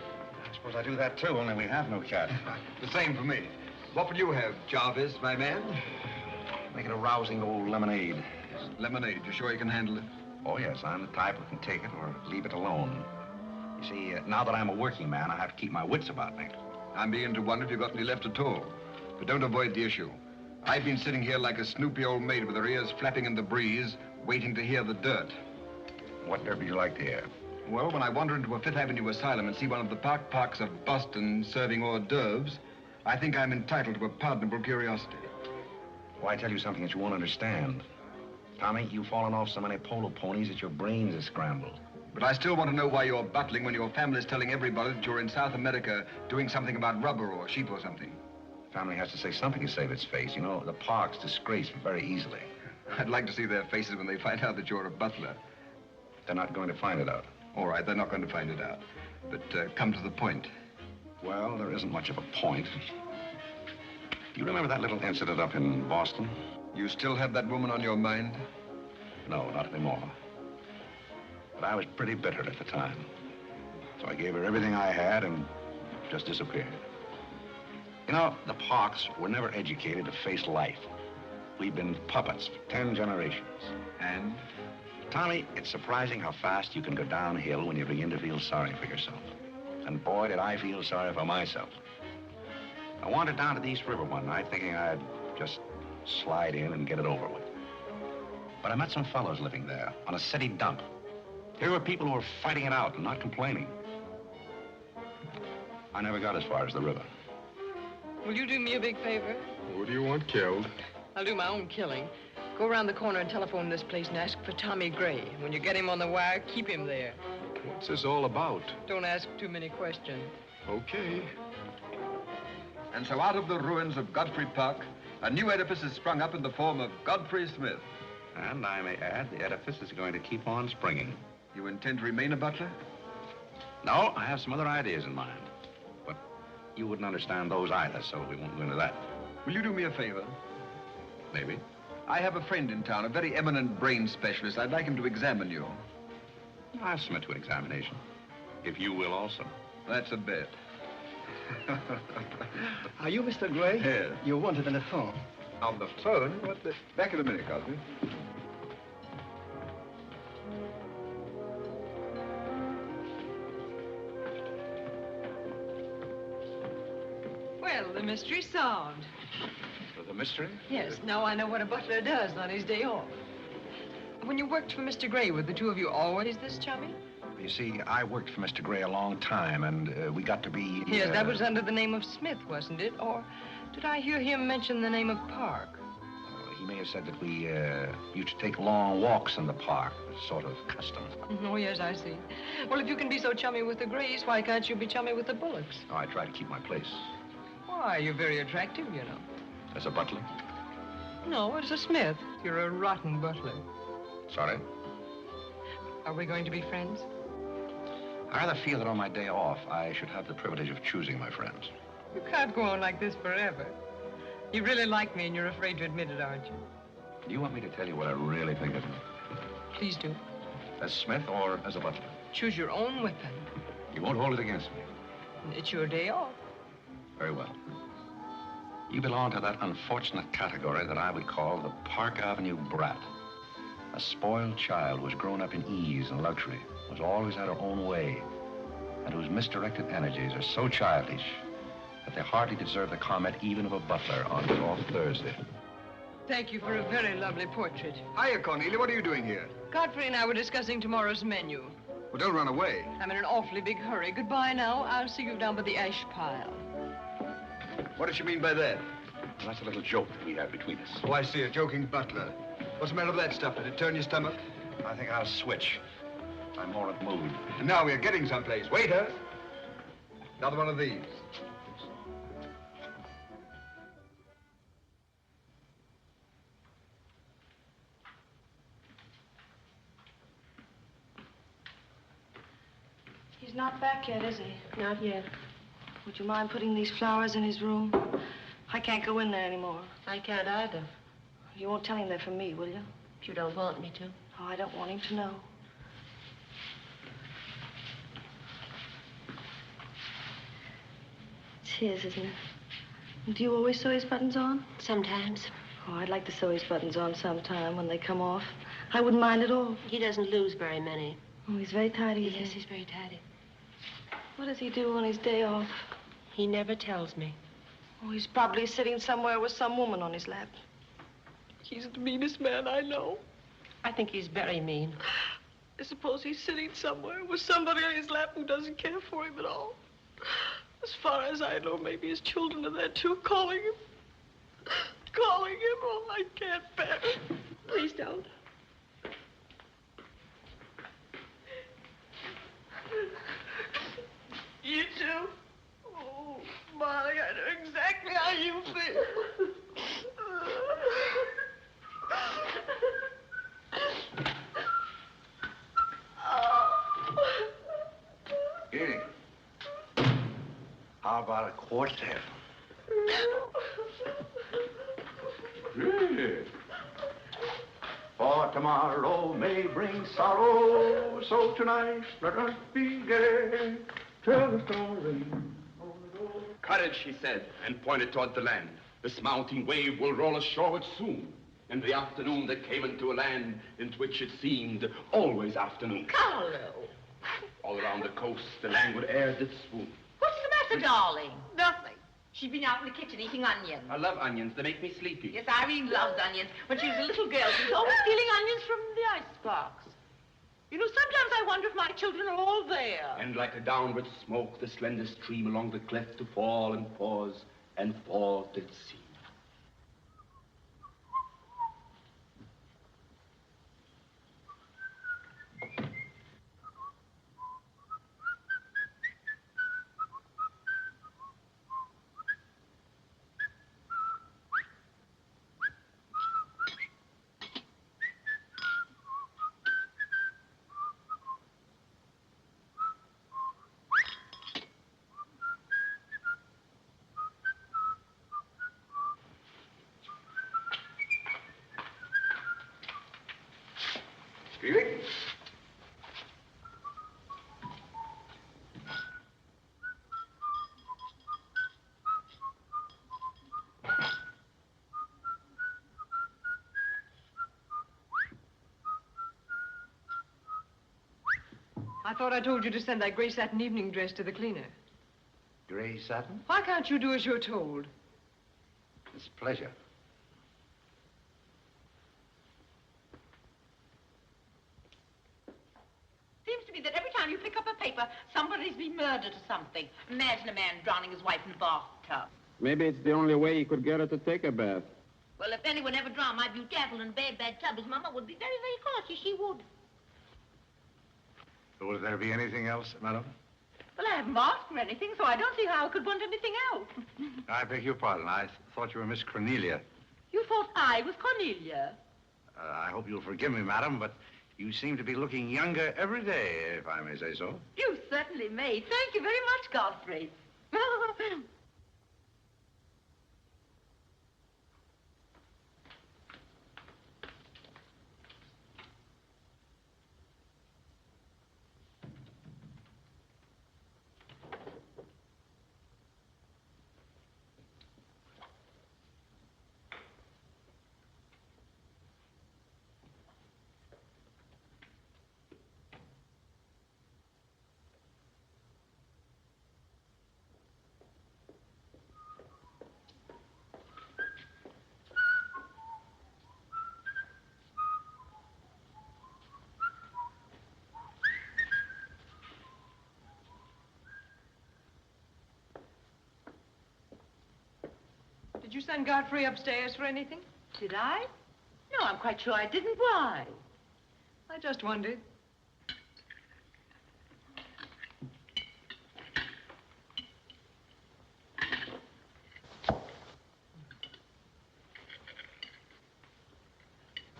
I suppose I do that, too, only we have no cat. The same for me. What would you have, Jarvis, my man? Make it a rousing old lemonade. Lemonade, you sure you can handle it? Oh, yes, I'm the type who can take it or leave it alone. You see, now that I'm a working man, I have to keep my wits about me. I'm beginning to wonder if you've got any left at all. But don't avoid the issue. I've been sitting here like a snoopy old maid with her ears flapping in the breeze, waiting to hear the dirt. What dirt would you like to hear? Well, when I wander into a Fifth Avenue asylum and see one of the parks of Boston serving hors d'oeuvres, I think I'm entitled to a pardonable curiosity. Well, I tell you something that you won't understand. Tommy, you've fallen off so many polo ponies that your brains are scrambled. But I still want to know why you're buttling when your family's telling everybody that you're in South America doing something about rubber or sheep or something. Family has to say something to save its face. You know, the park's disgraced very easily. I'd like to see their faces when they find out that you're a butler. They're not going to find it out. All right, they're not going to find it out. But come to the point. Well, there isn't much of a point. You remember that little incident up in Boston? You still have that woman on your mind? No, not anymore. But I was pretty bitter at the time. So I gave her everything I had and just disappeared. You know, the Parks were never educated to face life. We've been puppets for 10 generations. And? Tommy, it's surprising how fast you can go downhill when you begin to feel sorry for yourself. And boy, did I feel sorry for myself. I wandered down to the East River one night thinking I'd just slide in and get it over with. But I met some fellows living there on a city dump. Here were people who were fighting it out and not complaining. I never got as far as the river. Will you do me a big favor? Who do you want killed? I'll do my own killing. Go around the corner and telephone this place and ask for Tommy Gray. When you get him on the wire, keep him there. What's this all about? Don't ask too many questions. Okay. And so out of the ruins of Godfrey Park, a new edifice has sprung up in the form of Godfrey Smith. And I may add, the edifice is going to keep on springing. You intend to remain a butler? No, I have some other ideas in mind. But you wouldn't understand those either, so we won't go into that. Will you do me a favor? Maybe. I have a friend in town, a very eminent brain specialist. I'd like him to examine you. I'll submit to an examination, if you will also. That's a bet. Are you Mr. Gray? Yes. You're wanted on the phone. On the phone? What the... Back in a minute, Godfrey. Well, the mystery's solved. The mystery? Yes, now I know what a butler does on his day off. When you worked for Mr. Gray, were the two of you always this chummy? You see, I worked for Mr. Gray a long time, and we got to be... Yes, that was under the name of Smith, wasn't it? Or did I hear him mention the name of Park? He may have said that we used to take long walks in the park, sort of custom. Oh, yes, I see. Well, if you can be so chummy with the Grays, why can't you be chummy with the Bullocks? Oh, I try to keep my place. Why, you're very attractive, you know. As a butler? No, as a Smith. You're a rotten butler. Sorry? Are we going to be friends? I rather feel that on my day off, I should have the privilege of choosing my friends. You can't go on like this forever. You really like me and you're afraid to admit it, aren't you? Do you want me to tell you what I really think of you? Please do. As Smith or as a butler? Choose your own weapon. You won't hold it against me. It's your day off. Very well. You belong to that unfortunate category that I would call the Park Avenue brat. A spoiled child was grown up in ease and luxury, was always had her own way, and whose misdirected energies are so childish that they hardly deserve the comment even of a butler on his off Thursday. Thank you for a very lovely portrait. Hiya, Cornelia. What are you doing here? Godfrey and I were discussing tomorrow's menu. Well, don't run away. I'm in an awfully big hurry. Goodbye now. I'll see you down by the ash pile. What does she mean by that? Well, that's a little joke that we have between us. Oh, I see. A joking butler. What's the matter with that stuff? Did it turn your stomach? I think I'll switch. I'm more in the mood. And now we're getting someplace. Waiter! Another one of these. He's not back yet, is he? Not yet. Would you mind putting these flowers in his room? I can't go in there anymore. I can't either. You won't tell him they're from me, will you? If you don't want me to. Oh, I don't want him to know. It's his, isn't it? Do you always sew his buttons on? Sometimes. Oh, I'd like to sew his buttons on sometime when they come off. I wouldn't mind at all. He doesn't lose very many. Oh, he's very tidy, Yes, he's very tidy. What does he do on his day off? He never tells me. Oh, he's probably sitting somewhere with some woman on his lap. He's the meanest man I know. I think he's very mean. I suppose he's sitting somewhere with somebody on his lap who doesn't care for him at all. As far as I know, maybe his children are there too, calling him. Calling him. Oh, I can't bear it. Please don't. You too? Oh, Molly, I know exactly how you feel. Here. How about a quartet? Good. For tomorrow may bring sorrow, so tonight let us be gay. Tell the story. Courage, he said, and pointed toward the land. This mounting wave will roll us shoreward soon. In the afternoon, they came into a land into which it seemed always afternoon. Carlo. All around the coast, the languid air did swoon. What's the matter, darling? Nothing. She's been out in the kitchen eating onions. I love onions. They make me sleepy. Yes, Irene loves onions. When she was a little girl, she was always stealing onions from the icebox. You know, sometimes I wonder if my children are all there. And like a downward smoke, the slender stream along the cleft to fall and pause, and fall did seem. I thought I told you to send that gray satin evening dress to the cleaner. Gray satin? Why can't you do as you're told? It's a pleasure. Seems to me that every time you pick up a paper, somebody's been murdered or something. Imagine a man drowning his wife in a bathtub. Maybe it's the only way he could get her to take a bath. Well, if anyone ever drowned my beautiful in a bad tub, his mama would be very, very cautious. She would. Will there be anything else, madam? Well, I haven't asked for anything, so I don't see how I could want anything else. I beg your pardon. I thought you were Miss Cornelia. You thought I was Cornelia? I hope you'll forgive me, madam, but you seem to be looking younger every day, if I may say so. You certainly may. Thank you very much, Godfrey. Did you send Godfrey upstairs for anything? Did I? No, I'm quite sure I didn't. Why? I just wondered.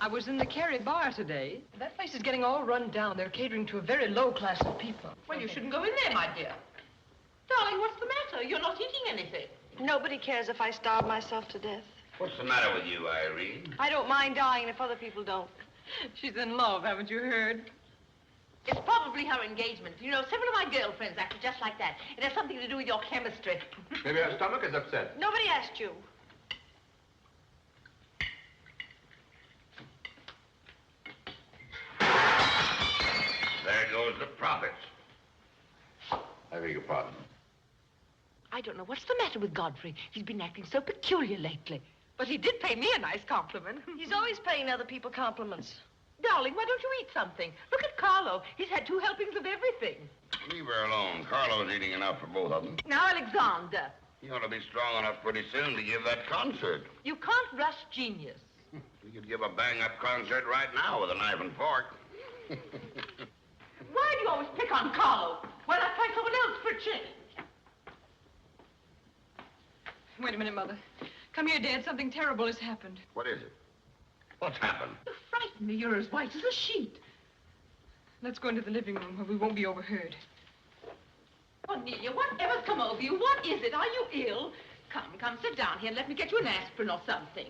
I was in the Kerry bar today. That place is getting all run down. They're catering to a very low class of people. Well, you shouldn't go in there, my dear. Darling, what's the matter? You're not eating anything. Nobody cares if I starve myself to death. What's the matter with you, Irene? I don't mind dying if other people don't. She's in love, haven't you heard? It's probably her engagement. You know, several of my girlfriends acted just like that. It has something to do with your chemistry. Maybe her stomach is upset. Nobody asked you. There goes the profits. I beg your pardon. I don't know what's the matter with Godfrey. He's been acting so peculiar lately. But he did pay me a nice compliment. He's always paying other people compliments. Darling, why don't you eat something? Look at Carlo. He's had 2 helpings of everything. Leave her alone. Carlo's eating enough for both of them. Now, Alexander. You ought to be strong enough pretty soon to give that concert. You can't rush genius. We could give a bang-up concert right now with a knife and fork. Why do you always pick on Carlo? Why not try someone else for a change? Wait a minute, Mother. Come here, Dad. Something terrible has happened. What is it? What's happened? You frighten me. You're as white as a sheet. Let's go into the living room where we won't be overheard. Cornelia, whatever's come over you? What is it? Are you ill? Come, sit down here and let me get you an aspirin or something.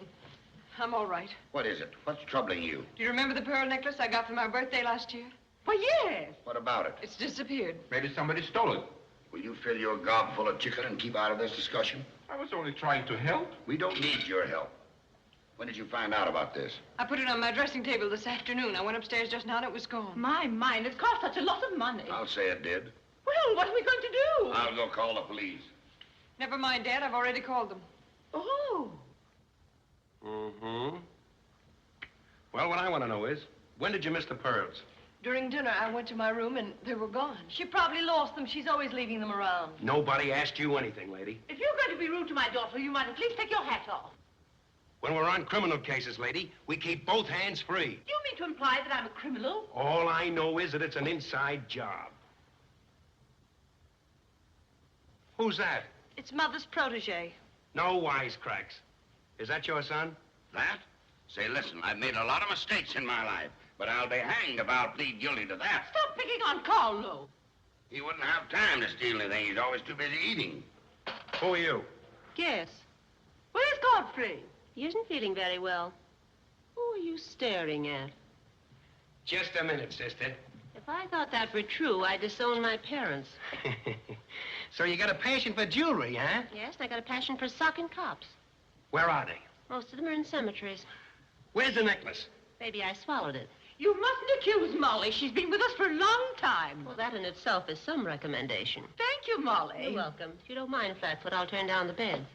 I'm all right. What is it? What's troubling you? Do you remember the pearl necklace I got for my birthday last year? Why, yes. What about it? It's disappeared. Maybe somebody stole it. Will you fill your gob full of chicken and keep out of this discussion? I was only trying to help. We don't need your help. When did you find out about this? I put it on my dressing table this afternoon. I went upstairs just now and it was gone. My mind, it's cost such a lot of money. I'll say it did. Well, what are we going to do? I'll go call the police. Never mind, Dad. I've already called them. Oh. Mm-hmm. Well, what I want to know is, when did you miss the pearls? During dinner, I went to my room and they were gone. She probably lost them. She's always leaving them around. Nobody asked you anything, lady. If you're going to be rude to my daughter, you might at least take your hat off. When we're on criminal cases, lady, we keep both hands free. Do you mean to imply that I'm a criminal? All I know is that it's an inside job. Who's that? It's Mother's protege. No wisecracks. Is that your son? That? Say, listen, I've made a lot of mistakes in my life, but I'll be hanged if I'll plead guilty to that. Stop picking on Carlo. He wouldn't have time to steal anything. He's always too busy eating. Who are you? Yes. Where's Godfrey? He isn't feeling very well. Who are you staring at? Just a minute, sister. If I thought that were true, I'd disown my parents. So you got a passion for jewelry, huh? Yes, and I got a passion for socking cops. Where are they? Most of them are in cemeteries. Where's the necklace? Maybe I swallowed it. You mustn't accuse Molly. She's been with us for a long time. Well, that in itself is some recommendation. Thank you, Molly. You're welcome. If you don't mind, Flatfoot, I'll turn down the bed.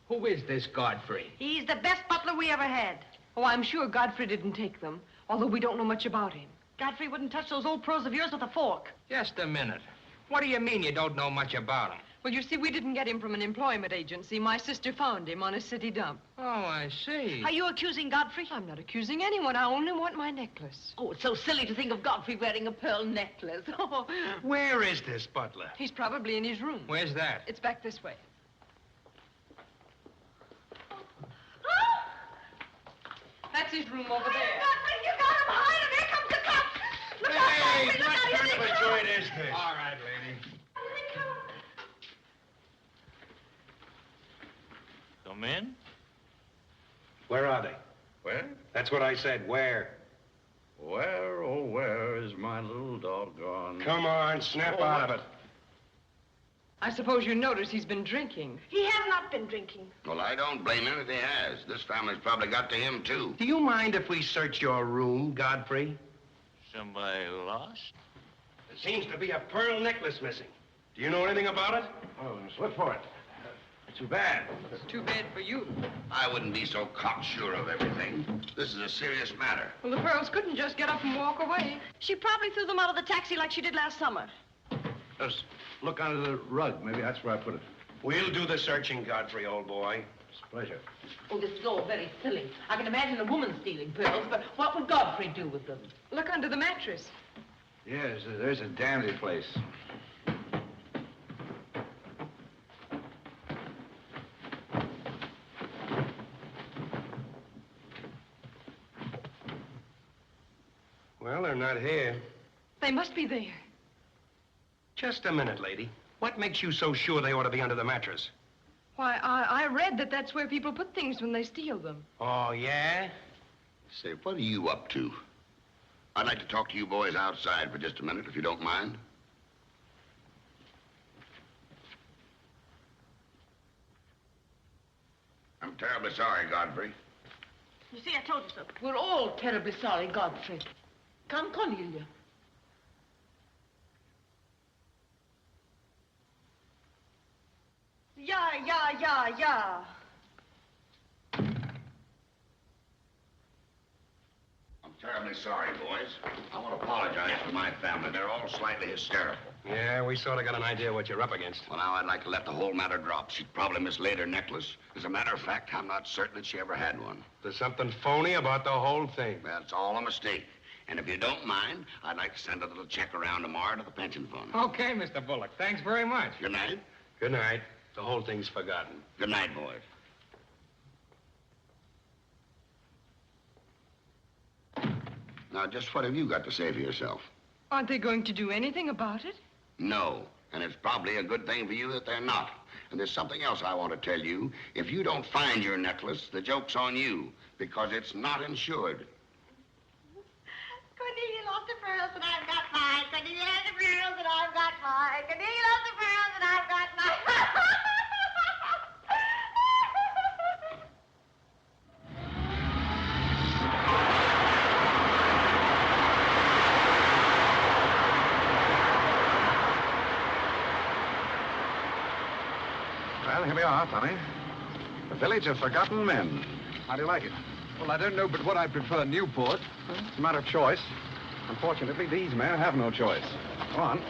Who is this Godfrey? He's the best butler we ever had. Oh, I'm sure Godfrey didn't take them, although we don't know much about him. Godfrey wouldn't touch those old pearls of yours with a fork. Just a minute. What do you mean you don't know much about him? Well, you see, we didn't get him from an employment agency. My sister found him on a city dump. Oh, I see. Are you accusing Godfrey? I'm not accusing anyone. I only want my necklace. Oh, it's so silly to think of Godfrey wearing a pearl necklace. Oh. Where is this butler? He's probably in his room. Where's that? It's back this way. That's his room over there. Godfrey, you got him hide him. Here comes the cops. Look out, Hey, Godfrey, look what out, kind here of they a come. joint is this? All right, lady. Come in. Where are they? Where? That's what I said. Where? Where, oh, where is my little doggone? Come on, snap out of it. I suppose you notice he's been drinking. He has not been drinking. Well, I don't blame him if he has. This family's probably got to him, too. Do you mind if we search your room, Godfrey? Somebody lost? There seems to be a pearl necklace missing. Do you know anything about it? Oh, let's look for it. Too bad. Too bad for you. I wouldn't be so cocksure of everything. This is a serious matter. Well, the pearls couldn't just get up and walk away. She probably threw them out of the taxi like she did last summer. Just look under the rug. Maybe that's where I put it. We'll do the searching, Godfrey, old boy. It's a pleasure. Oh, this is all very silly. I can imagine a woman stealing pearls, but what would Godfrey do with them? Look under the mattress. Yes, there's a dandy place. Well, they're not here. They must be there. Just a minute, lady. What makes you so sure they ought to be under the mattress? Why, I read that that's where people put things when they steal them. Oh, yeah? Say, what are you up to? I'd like to talk to you boys outside for just a minute, if you don't mind. I'm terribly sorry, Godfrey. You see, I told you so. We're all terribly sorry, Godfrey. Come, Cornelia. yeah. I'm terribly sorry, boys. I want to apologize to my family. They're all slightly hysterical. Yeah, we sort of got an idea what you're up against. Well, now, I'd like to let the whole matter drop. She probably mislaid her necklace. As a matter of fact, I'm not certain that she ever had one. There's something phony about the whole thing. That's all a mistake. And if you don't mind, I'd like to send a little check around tomorrow to the pension fund. Okay, Mr. Bullock. Thanks very much. Good night. Good night. The whole thing's forgotten. Good night, boys. Now, just what have you got to say for yourself? Aren't they going to do anything about it? No. And it's probably a good thing for you that they're not. And there's something else I want to tell you. If you don't find your necklace, the joke's on you, because it's not insured. Cornelia lost the pearls and I've got mine. Cornelia lost the pearls and I've got mine. Cornelia lost the pearls and I've got mine. Well, here we are, Tommy. The Village of Forgotten Men. How do you like it? Well, I don't know but what I prefer Newport. It's a matter of choice. Unfortunately, these men have no choice. Go on.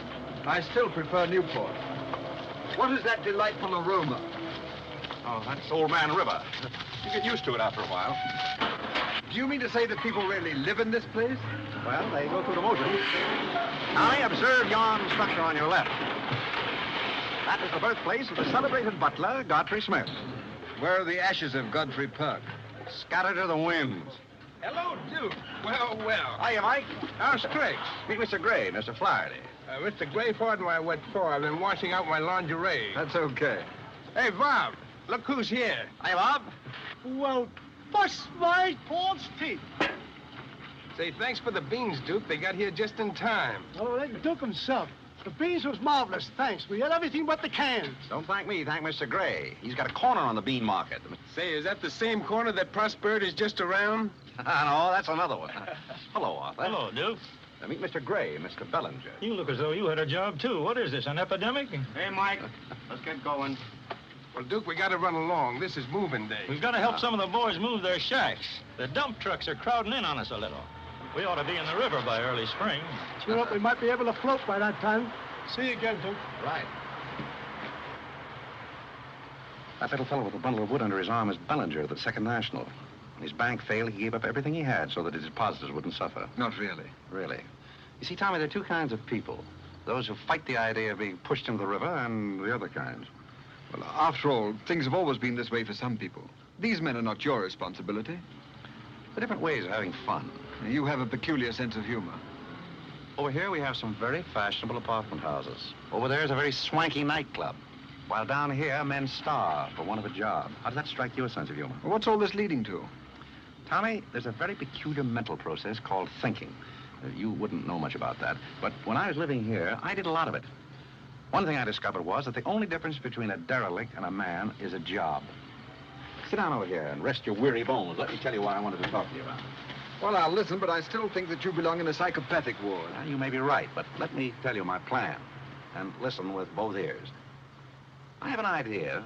I still prefer Newport. What is that delightful aroma? Oh, that's Old Man River. You get used to it after a while. Do you mean to say that people really live in this place? Well, they go through the motions. Tommy, observe yon structure on your left. That is the birthplace of the celebrated butler, Godfrey Smith. Where are the ashes of Godfrey Perk? Scattered to the winds. Hello, Duke. Well. Hiya, Mike. How's Tricks? Meet Mr. Gray, Mr. Flaherty. Mr. Gray, pardon my wet floor. I've been washing out my lingerie. That's okay. Hey, Bob, look who's here. Hiya, Bob. Well, bust my Paul's teeth. Say, thanks for the beans, Duke. They got here just in time. Oh, that Duke himself. The beans was marvelous, thanks. We had everything but the cans. Don't thank me, thank Mr. Gray. He's got a corner on the bean market. Say, is that the same corner that Prosperity's just around? No, that's another one. Hello, Arthur. Hello, Duke. Meet Mr. Gray, Mr. Bellinger. You look as though you had a job, too. What is this, an epidemic? Hey, Mike, let's get going. Well, Duke, we got to run along. This is moving day. We've got to help some of the boys move their shacks. The dump trucks are crowding in on us a little. We ought to be in the river by early spring. Sure up, we might be able to float by that time. See you again, Duke. Right. That little fellow with the bundle of wood under his arm is Bellinger of the Second National. When his bank failed, he gave up everything he had so that his depositors wouldn't suffer. Not really. Really. You see, Tommy, there are two kinds of people. Those who fight the idea of being pushed into the river and the other kinds. Well, after all, things have always been this way for some people. These men are not your responsibility. They're different ways of having fun. You have a peculiar sense of humor. Over here, we have some very fashionable apartment houses. Over there is a very swanky nightclub. While down here, men starve for want of a job. How does that strike your sense of humor? Well, what's all this leading to? Tommy, there's a very peculiar mental process called thinking. You wouldn't know much about that, but when I was living here, I did a lot of it. One thing I discovered was that the only difference between a derelict and a man is a job. Sit down over here and rest your weary bones. Let me tell you what I wanted to talk to you about. Well, I'll listen, but I still think that you belong in a psychopathic ward. Well, you may be right, but let me tell you my plan. And listen with both ears. I have an idea.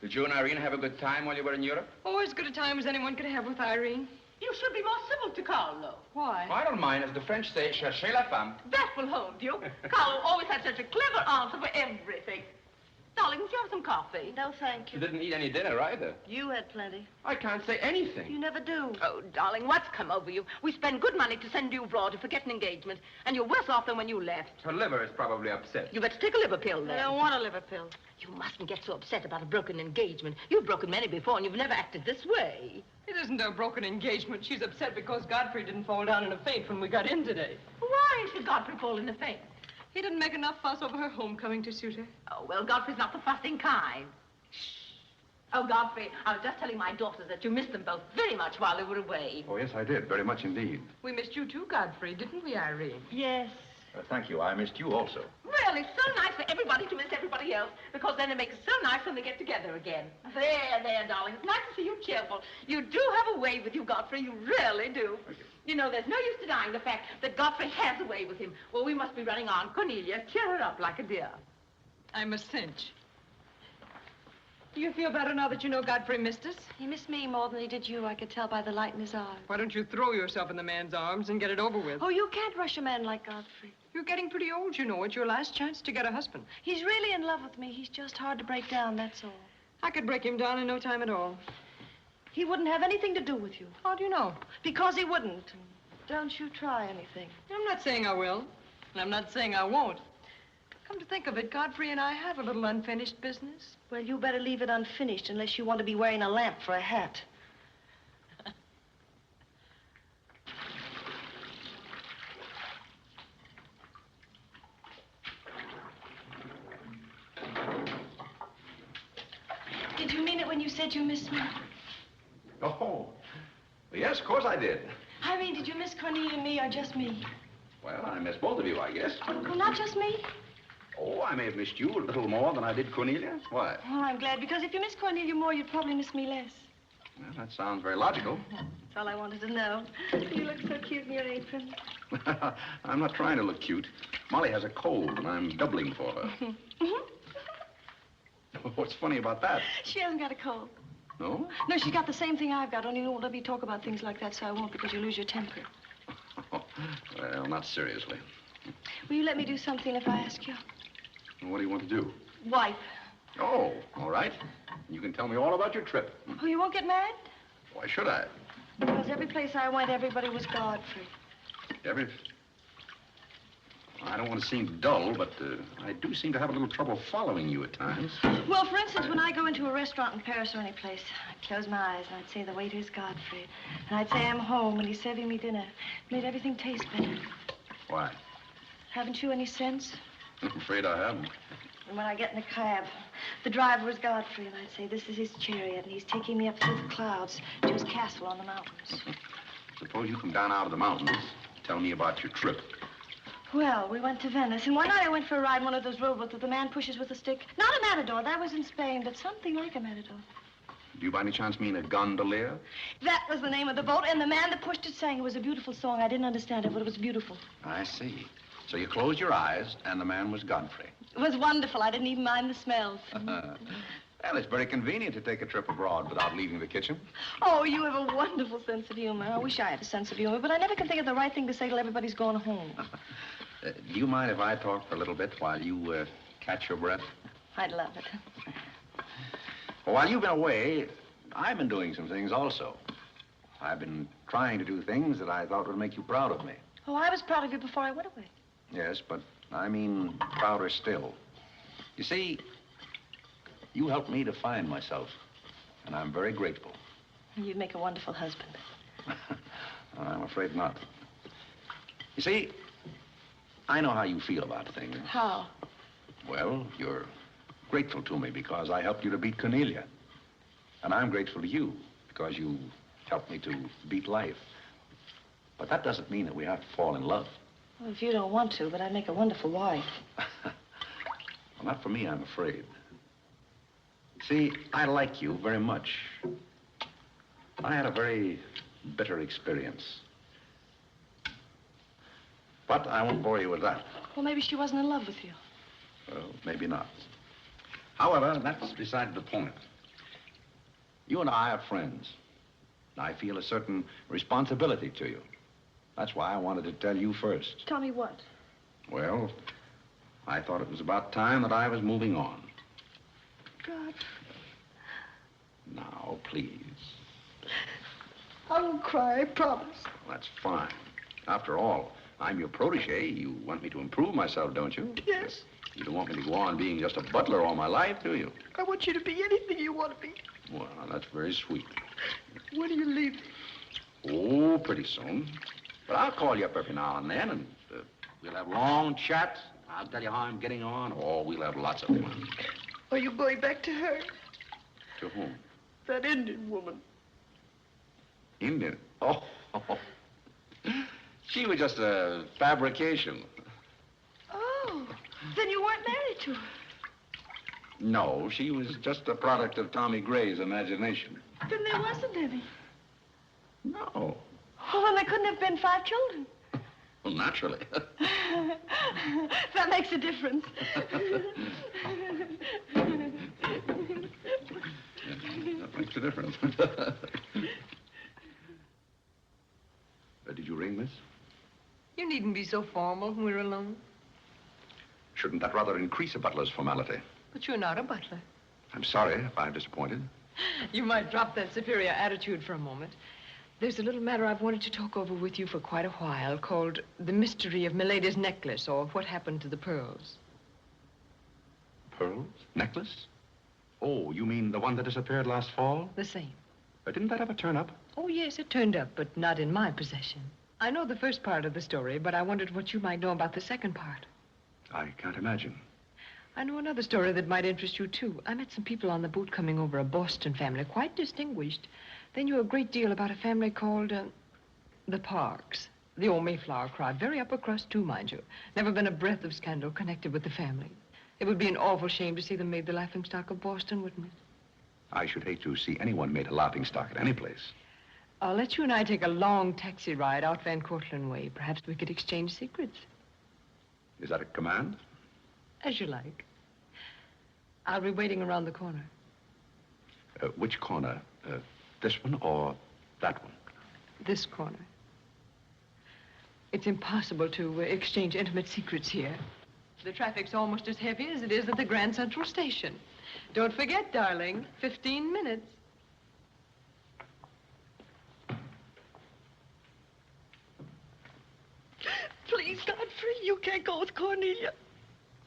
Did you and Irene have a good time while you were in Europe? Oh, as good a time as anyone could have with Irene. You should be more civil to Carlo. Why? I don't mind. As the French say, cherchez la femme. That will hold you. Carlo always had such a clever answer for everything. Darling, would you have some coffee? No, thank You you. didn't eat any dinner either. You had plenty. I can't say anything. You never do. Oh, darling, what's come over you? We spend good money to send you abroad to forget an engagement, and you're worse off than when you left. Her liver is probably upset. You better take a liver pill, then. I don't want a liver pill. You mustn't get so upset about a broken engagement. You've broken many before, and you've never acted this way. It It isn't a broken engagement. She's upset because Godfrey didn't fall down in a faint when we got in today. Why should Godfrey fall in a faint? He didn't make enough fuss over her homecoming to suit her. Oh, well, Godfrey's not the fussing kind. Oh, Godfrey, I was just telling my daughters that you missed them both very much while they were away. Oh, yes, I did. Very much indeed. We missed you too, Godfrey, didn't we, Irene? Yes. Thank you. I missed you also. Well, it's so nice for everybody to miss everybody else, because then it makes it so nice when they get together again. There, darling. It's nice to see you cheerful. You do have a way with you, Godfrey. You really do. You know, there's no use denying the fact that Godfrey has a way with him. Well, we must be running on. Cornelia, cheer her up like a dear. I'm a cinch. Do you feel better now that you know Godfrey missed us? He missed me more than he did you. I could tell by the light in his eyes. Why don't you throw yourself in the man's arms and get it over with? Oh, you can't rush a man like Godfrey. You're getting pretty old, you know. It's your last chance to get a husband. He's really in love with me. He's just hard to break down, that's all. I could break him down in no time at all. He wouldn't have anything to do with you. How do you know? Because he wouldn't. Don't you try anything. I'm not saying I will, and I'm not saying I won't. Come to think of it, Godfrey and I have a little unfinished business. Well, you better leave it unfinished unless you want to be wearing a lamp for a hat. Did you mean it when you said you missed me? Oh, yes, of course I did. I mean, did you miss Cornelia and me or just me? Well, I missed both of you, I guess. Well, not just me? Oh, I may have missed you a little more than I did Cornelia. Why? Oh, I'm glad, because if you miss Cornelia more, you'd probably miss me less. Well, that sounds very logical. That's all I wanted to know. You look so cute in your apron. I'm not trying to look cute. Molly has a cold, and I'm doubling for her. What's funny about that? She hasn't got a cold. No? No, she's got the same thing I've got, only you won't let me talk about things like that, so I won't, because you lose your temper. Well, not seriously. Will you let me do something if I ask you? What do you want to do? Wife. Oh, all right. You can tell me all about your trip. Oh, you won't get married? Why should I? Because every place I went, everybody was Godfrey. I don't want to seem dull, but I do seem to have a little trouble following you at times. Well, for instance, when I go into a restaurant in Paris or any place, I'd close my eyes and I'd say the waiter's Godfrey. And I'd say I'm home and he's serving me dinner. It made everything taste better. Why? Haven't you any sense? I'm afraid I haven't. And when I get in a cab, the driver was Godfrey, and I'd say, this is his chariot, and he's taking me up through the clouds to his castle on the mountains. Suppose you come down out of the mountains. Tell me about your trip. Well, we went to Venice, and one night I went for a ride in one of those rowboats that the man pushes with a stick. Not a matador, that was in Spain, but something like a matador. Do you by any chance mean a gondolier? That was the name of the boat, and the man that pushed it sang. It was a beautiful song. I didn't understand it, but it was beautiful. I see. So you closed your eyes, and the man was Godfrey. It was wonderful. I didn't even mind the smells. Well, it's very convenient to take a trip abroad without leaving the kitchen. Oh, you have a wonderful sense of humor. I wish I had a sense of humor, but I never can think of the right thing to say till everybody's gone home. Do you mind if I talk for a little bit while you catch your breath? I'd love it. Well, while you've been away, I've been doing some things also. I've been trying to do things that I thought would make you proud of me. Oh, I was proud of you before I went away. Yes, but I mean prouder still. You see, you helped me to find myself, and I'm very grateful. You'd make a wonderful husband. I'm afraid not. You see, I know how you feel about things. How? Well, you're grateful to me because I helped you to beat Cornelia. And I'm grateful to you because you helped me to beat life. But that doesn't mean that we have to fall in love. Well, if you don't want to, but I'd make a wonderful wife. Well, not for me, I'm afraid. See, I like you very much. I had a very bitter experience. But I won't bore you with that. Well, maybe she wasn't in love with you. Well, maybe not. However, that's beside the point. You and I are friends. I feel a certain responsibility to you. That's why I wanted to tell you first. Tell me what? Well, I thought it was about time that I was moving on. God. Now, please. I won't cry, I promise. Well, that's fine. After all, I'm your protege. You want me to improve myself, don't you? Yes. You don't want me to go on being just a butler all my life, do you? I want you to be anything you want to be. Well, that's very sweet. When are you leaving? Oh, pretty soon. But I'll call you up every now and then, and we'll have long chats. I'll tell you how I'm getting on. Oh, we'll have lots of fun. Are you going back to her? To whom? That Indian woman. Indian? Oh. She was just a fabrication. Oh, then you weren't married to her. No, she was just a product of Tommy Gray's imagination. Then there wasn't any. No. Oh, well, there couldn't have been 5 children. Well, naturally. That makes a difference. That makes a difference. Did you ring, miss? You needn't be so formal when we're alone. Shouldn't that rather increase a butler's formality? But you're not a butler. I'm sorry if I'm disappointed. You might drop that superior attitude for a moment. There's a little matter I've wanted to talk over with you for quite a while called The Mystery of Milady's Necklace, or What Happened to the Pearls. Pearls? Necklace? Oh, you mean the one that disappeared last fall? The same. Didn't that ever turn up? Oh, yes, it turned up, but not in my possession. I know the first part of the story, but I wondered what you might know about the second part. I can't imagine. I know another story that might interest you, too. I met some people on the boat coming over, a Boston family, quite distinguished. They knew a great deal about a family called, the Parks. The old Mayflower crowd. Very upper crust, too, mind you. Never been a breath of scandal connected with the family. It would be an awful shame to see them made the laughingstock of Boston, wouldn't it? I should hate to see anyone made a laughingstock at any place. I'll let you and I take a long taxi ride out Van Cortlandt way. Perhaps we could exchange secrets. Is that a command? As you like. I'll be waiting around the corner. Which corner? This one or that one? This corner. It's impossible to exchange intimate secrets here. The traffic's almost as heavy as it is at the Grand Central Station. Don't forget, darling, 15 minutes. Please, Godfrey, you can't go with Cornelia.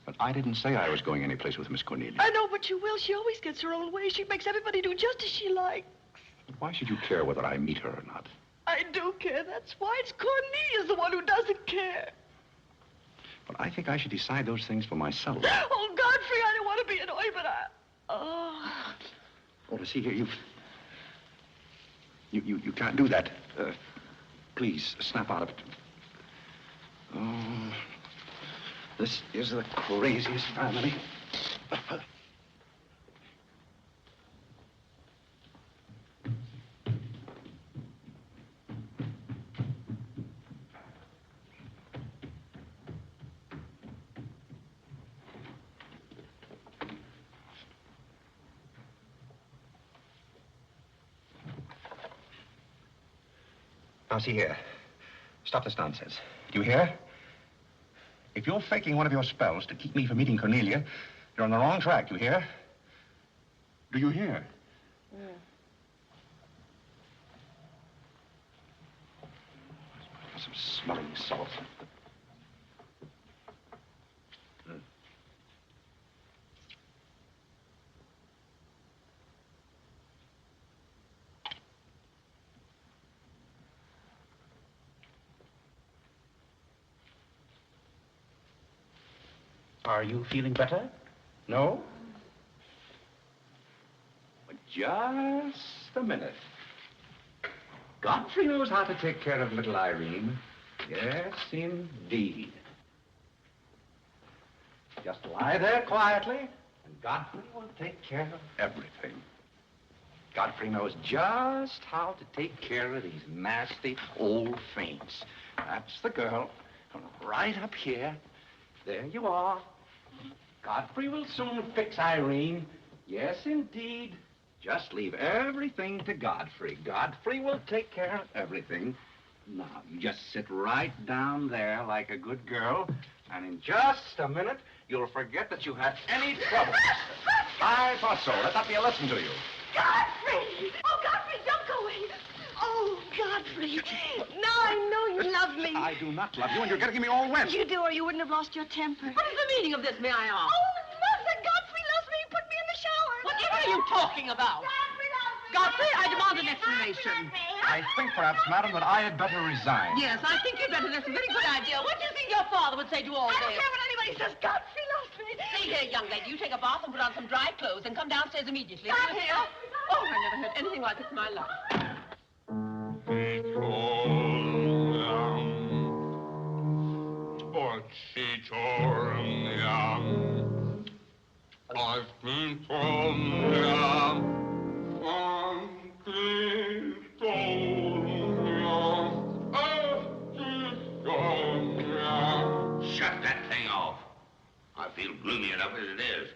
But I didn't say I was going anyplace with Miss Cornelia. I know, but you will. She always gets her own way. She makes everybody do just as she likes. But why should you care whether I meet her or not? I do care. That's why. It's Cornelia's the one who doesn't care. But I think I should decide those things for myself. Oh, Godfrey, I don't want to be annoyed, but Oh, see here, you can't do that. Please, snap out of it. Oh, this is the craziest family. Now, see here. Stop this nonsense. Do you hear? If you're faking one of your spells to keep me from meeting Cornelia, you're on the wrong track, do you hear? Do you hear? yeah. Some smelling salts. Are you feeling better? No? But just a minute. Godfrey knows how to take care of little Irene. Yes, indeed. Just lie there quietly, and Godfrey will take care of everything. Godfrey knows just how to take care of these nasty old faints. That's the girl. Right up here. There you are. Godfrey will soon fix Irene. Yes, indeed. Just leave everything to Godfrey. Godfrey will take care of everything. Now, you just sit right down there like a good girl, and in just a minute, you'll forget that you had any trouble. I thought so. Let that be a lesson to you. Godfrey! Oh, Godfrey, don't go away. Oh, Godfrey. Now I know you love me. I do not love you, and you're getting me all wet. You do, or you wouldn't have lost your temper. What is the meaning of this, may I ask? Oh, Mother, Godfrey loves me. He put me in the shower. Whatever are you talking about? Godfrey Godfrey, I demand an explanation. I think perhaps, madam, that I had better resign. Yes, I think you'd better. That's a very good idea. What do you think your father would say to all this? I don't care what anybody says. Godfrey loves me. See here, young lady, you take a bath and put on some dry clothes and come downstairs immediately. Godfrey! You hear? Oh, I never heard anything like it in my life. I've been told, Shut that thing off. I feel gloomy enough as it is.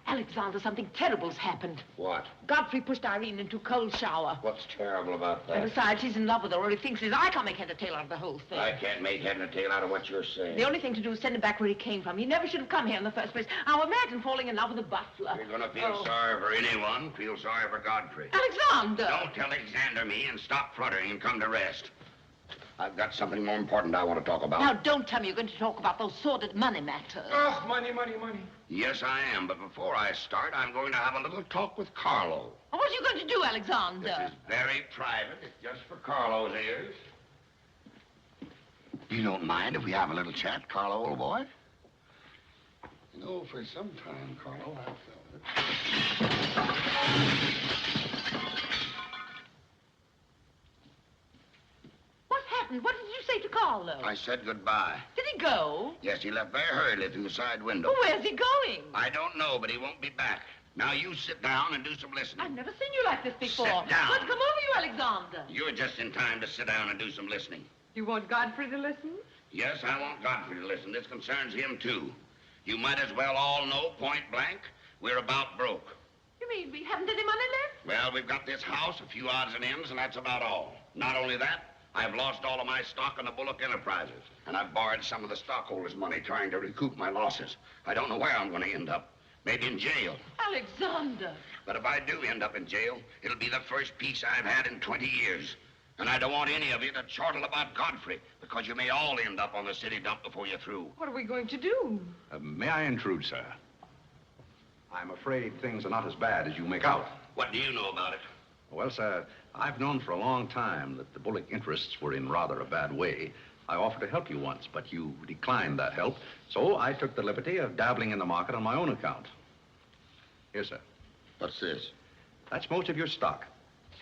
Alexander, something terrible's happened. What? Godfrey pushed Irene into a cold shower. What's terrible about that? And besides, he's in love with her, or he thinks he's. I can't make head or tail out of the whole thing. I can't make head or tail out of what you're saying. The only thing to do is send him back where he came from. He never should have come here in the first place. Now imagine falling in love with a butler. You're going to feel sorry for anyone. Feel sorry for Godfrey. Alexander! Don't tell Alexander me and stop fluttering and come to rest. I've got something more important I want to talk about. Now, don't tell me you're going to talk about those sordid money matters. Oh, money, money, money. Yes, I am. But before I start, I'm going to have a little talk with Carlo. What are you going to do, Alexander? This is very private. It's just for Carlo's ears. You don't mind if we have a little chat, Carlo, old boy? You know, for some time, Carlo, I've felt it. What did you say to Carlo? I said goodbye. Did he go? Yes, he left very hurriedly through the side window. Well, where's he going? I don't know, but he won't be back. Now, you sit down and do some listening. I've never seen you like this before. Sit down. What's come over you, Alexander? You're just in time to sit down and do some listening. You want Godfrey to listen? Yes, I want Godfrey to listen. This concerns him, too. You might as well all know, point blank, we're about broke. You mean we haven't any money left? Well, we've got this house, a few odds and ends, and that's about all. Not only that, I've lost all of my stock in the Bullock Enterprises, and I've borrowed some of the stockholders' money trying to recoup my losses. I don't know where I'm going to end up. Maybe in jail. Alexander. But if I do end up in jail, it'll be the first peace I've had in 20 years. And I don't want any of you to chortle about Godfrey, because you may all end up on the city dump before you're through. What are we going to do? May I intrude, sir? I'm afraid things are not as bad as you make out. What do you know about it? Well, sir, I've known for a long time that the Bullock interests were in rather a bad way. I offered to help you once, but you declined that help, so I took the liberty of dabbling in the market on my own account. Here, sir. What's this? That's most of your stock.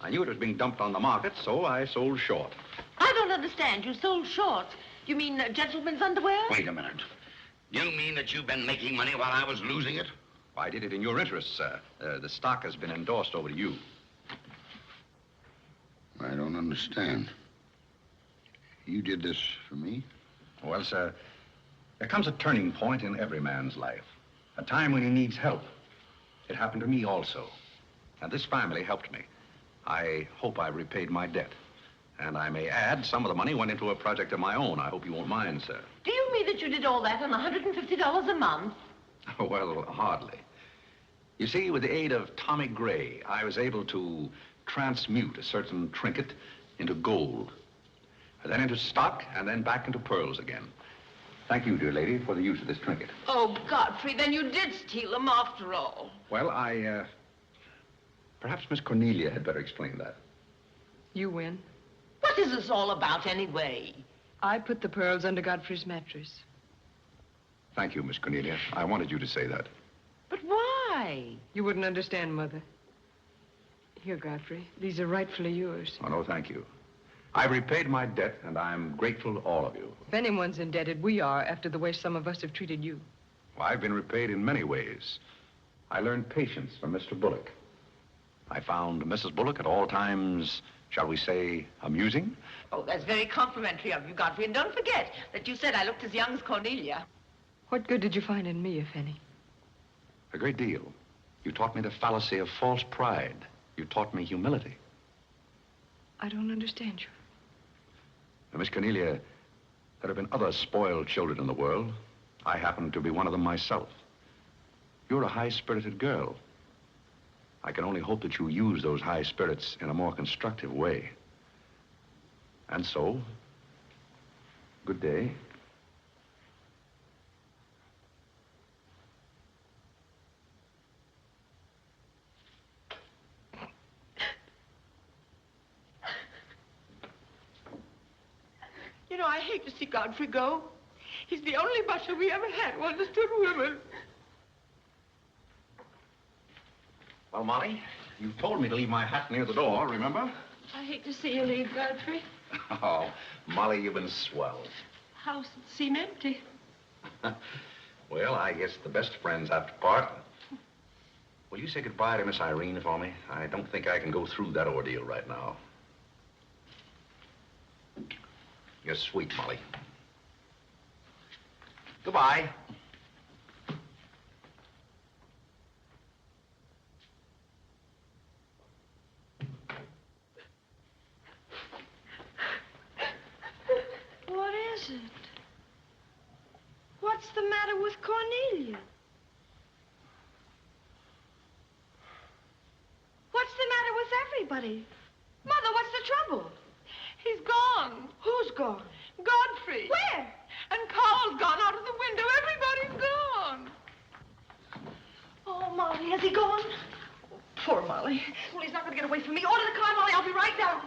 I knew it was being dumped on the market, so I sold short. I don't understand. You sold short. You mean gentlemen's underwear? Wait a minute. You mean that you've been making money while I was losing it? I did it in your interest, sir. The stock has been endorsed over to you. I don't understand. You did this for me? Well, sir, there comes a turning point in every man's life. A time when he needs help. It happened to me also. And this family helped me. I hope I repaid my debt. And I may add, some of the money went into a project of my own. I hope you won't mind, sir. Do you mean that you did all that on $150 a month? Well, hardly. You see, with the aid of Tommy Gray, I was able to transmute a certain trinket into gold, and then into stock, and then back into pearls again. Thank you, dear lady, for the use of this trinket. Oh, Godfrey, then you did steal them after all. Well, perhaps Miss Cornelia had better explain that. You win. What is this all about, anyway? I put the pearls under Godfrey's mattress. Thank you, Miss Cornelia. I wanted you to say that. But why? You wouldn't understand, Mother. Here, Godfrey. These are rightfully yours. Oh, no, thank you. I've repaid my debt, and I'm grateful to all of you. If anyone's indebted, we are, after the way some of us have treated you. Well, I've been repaid in many ways. I learned patience from Mr. Bullock. I found Mrs. Bullock at all times, shall we say, amusing. Oh, that's very complimentary of you, Godfrey. And don't forget that you said I looked as young as Cornelia. What good did you find in me, if any? A great deal. You taught me the fallacy of false pride. You taught me humility. I don't understand you. Now, Miss Cornelia, there have been other spoiled children in the world. I happen to be one of them myself. You're a high-spirited girl. I can only hope that you use those high spirits in a more constructive way. And so, good day, know, I hate to see Godfrey go. He's the only butler we ever had who understood women. Well, Molly, you told me to leave my hat near the door, remember? I hate to see you leave, Godfrey. Oh, Molly, you've been swell. House seem empty. Well, I guess the best friends have to part. Will you say goodbye to Miss Irene for me? I don't think I can go through that ordeal right now. You're sweet, Molly. Goodbye. What is it? What's the matter with Cornelia? What's the matter with everybody? Mother, what's the trouble? He's gone. Who's gone? Godfrey. Where? And Carl's gone out of the window. Everybody's gone. Oh, Molly, has he gone? Poor Molly. Well, he's not going to get away from me. Order the car, Molly. I'll be right down.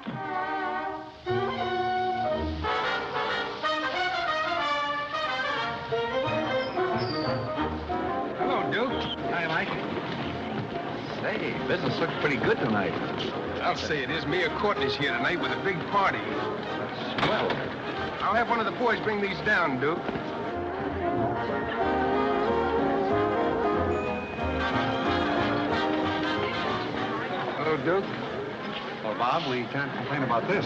Hello, Duke. Hi, Mike. Say, business looks pretty good tonight. I'll say it is. Mia Courtney's here tonight with a big party. Well, I'll have one of the boys bring these down, Duke. Hello, Duke. well, Bob, we can't complain about this.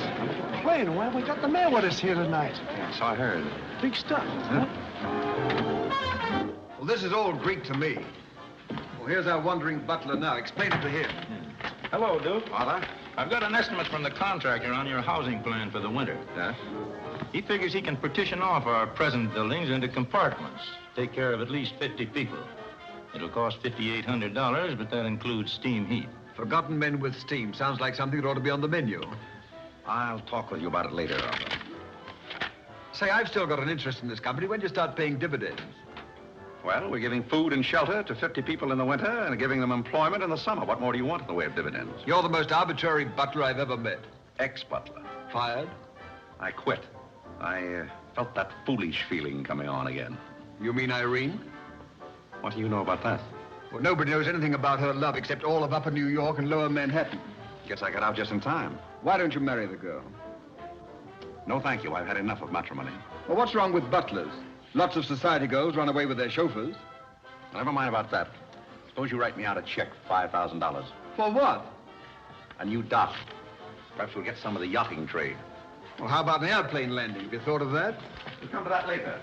Complain? Why, we got the mayor with us here tonight. Yeah, so I heard. Big stuff, huh? Well, this is all Greek to me. Well, here's our wandering butler now. Explain it to him. Hello, Duke. Father? I've got an estimate from the contractor on your housing plan for the winter. Yeah? He figures he can partition off our present buildings into compartments, take care of at least 50 people. It'll cost $5,800, but that includes steam heat. Forgotten men with steam. Sounds like something that ought to be on the menu. I'll talk with you about it later, Arthur. Say, I've still got an interest in this company. When do you start paying dividends? Well, we're giving food and shelter to 50 people in the winter and giving them employment in the summer. What more do you want in the way of dividends? You're the most arbitrary butler I've ever met. Ex-butler. Fired? I quit. I felt that foolish feeling coming on again. You mean Irene? What do you know about that? Well, nobody knows anything about her love except all of Upper New York and Lower Manhattan. Guess I got out just in time. Why don't you marry the girl? No, thank you. I've had enough of matrimony. Well, what's wrong with butlers? Lots of society girls run away with their chauffeurs. Never mind about that. Suppose you write me out a check for $5,000. For what? A new dock. Perhaps we'll get some of the yachting trade. Well, how about an airplane landing? Have you thought of that? We'll come to that later.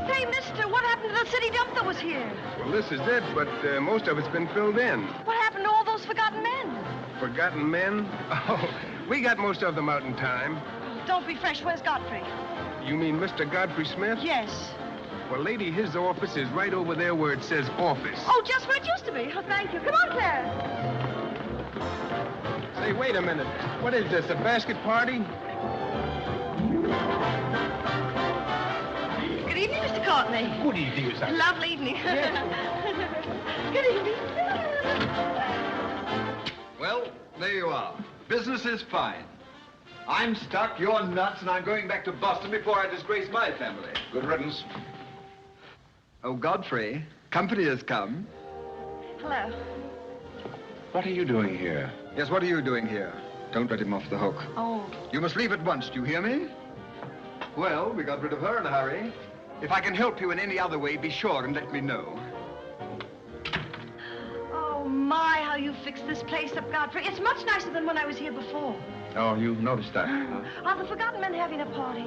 Say, mister, what happened to the city dump that was here? Well, this is it, but most of it's been filled in. What happened to all those forgotten men? Forgotten men? Oh, we got most of them out in time. Don't be fresh. Where's Godfrey? You mean Mr. Godfrey Smith? Yes. Well, lady, his office is right over there where it says office. Oh, just where it used to be. Oh, thank you. Come on, Claire. Say, wait a minute. What is this, a basket party? Good evening, Mr. Courtney. Good evening, sir. Lovely evening. Good evening. Well, there you are. Business is fine. I'm stuck, you're nuts, and I'm going back to Boston before I disgrace my family. Good riddance. Oh, Godfrey, company has come. Hello. What are you doing here? Yes, what are you doing here? Don't let him off the hook. Oh. You must leave at once, do you hear me? Well, we got rid of her in a hurry. If I can help you in any other way, be sure and let me know. Oh, my, how you fixed this place up, Godfrey. It's much nicer than when I was here before. Oh, you noticed that, huh? Are the forgotten men having a party?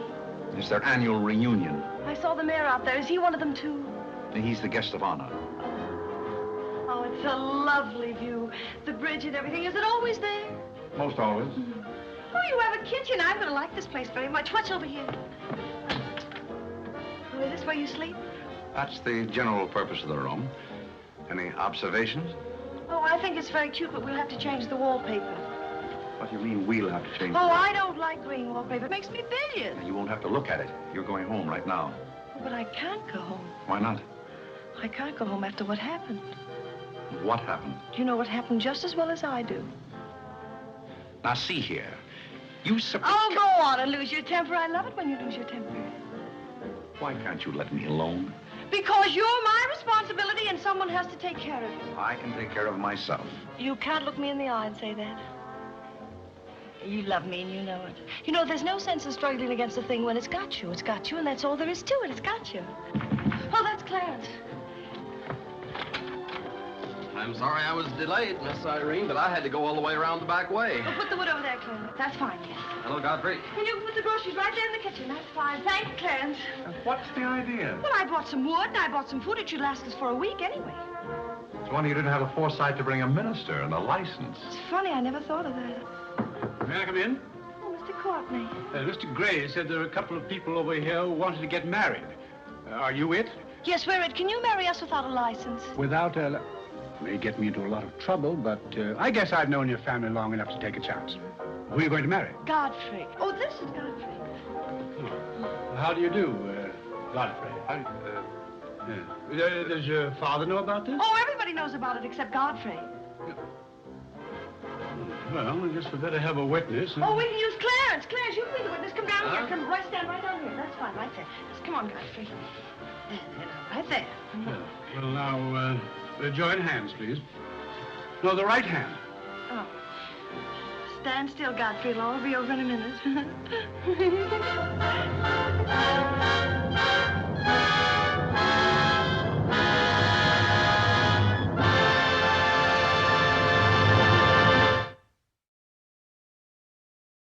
It's their annual reunion. I saw the mayor out there. Is he one of them, too? He's the guest of honor. Oh, it's a lovely view. The bridge and everything. Is it always there? Most always. Oh, you have a kitchen. I'm going to like this place very much. What's over here? Oh, is this where you sleep? That's the general purpose of the room. Any observations? Oh, I think it's very cute, but we'll have to change the wallpaper. What do you mean we'll have to change? Oh, I don't like green wallpaper. It makes me bilious. You won't have to look at it. You're going home right now. But I can't go home. Why not? I can't go home after what happened. What happened? You know what happened just as well as I do. Now, see here. You Oh, go on and lose your temper. I love it when you lose your temper. Why can't you let me alone? Because you're my responsibility and someone has to take care of you. I can take care of myself. You can't look me in the eye and say that. You love me and you know it. You know, there's no sense in struggling against a thing when it's got you. It's got you, and that's all there is to it. It's got you. Oh, that's Clarence. I'm sorry I was delayed, Miss Irene, but I had to go all the way around the back way. Well, put the wood over there, Clarence. That's fine, yes. Hello, Godfrey. And you can put the groceries right there in the kitchen. That's fine. Thanks, Clarence. What's the idea? Well, I bought some wood and I bought some food. It should last us for a week anyway. It's wonder you didn't have the foresight to bring a minister and a license. It's funny, I never thought of that. May I come in? Oh, Mr. Courtney. Mr. Gray said there are a couple of people over here who wanted to get married. Are you it? Yes, we're it. Can you marry us without a license? Without a... May get me into a lot of trouble, but I guess I've known your family long enough to take a chance. Who are you going to marry? Godfrey. Oh, this is Godfrey. How do you do, Godfrey? Does your father know about this? Oh, everybody knows about it except Godfrey. Well, I guess we better have a witness. Oh, we can use Clarence. Clarence, you can be the witness. Come down here. Come right, stand right down here. That's fine, right there. Just come on, Godfrey. There, right there. Well, now, join hands, please. No, the right hand. Oh. Stand still, Godfrey. It'll all be over in a minute.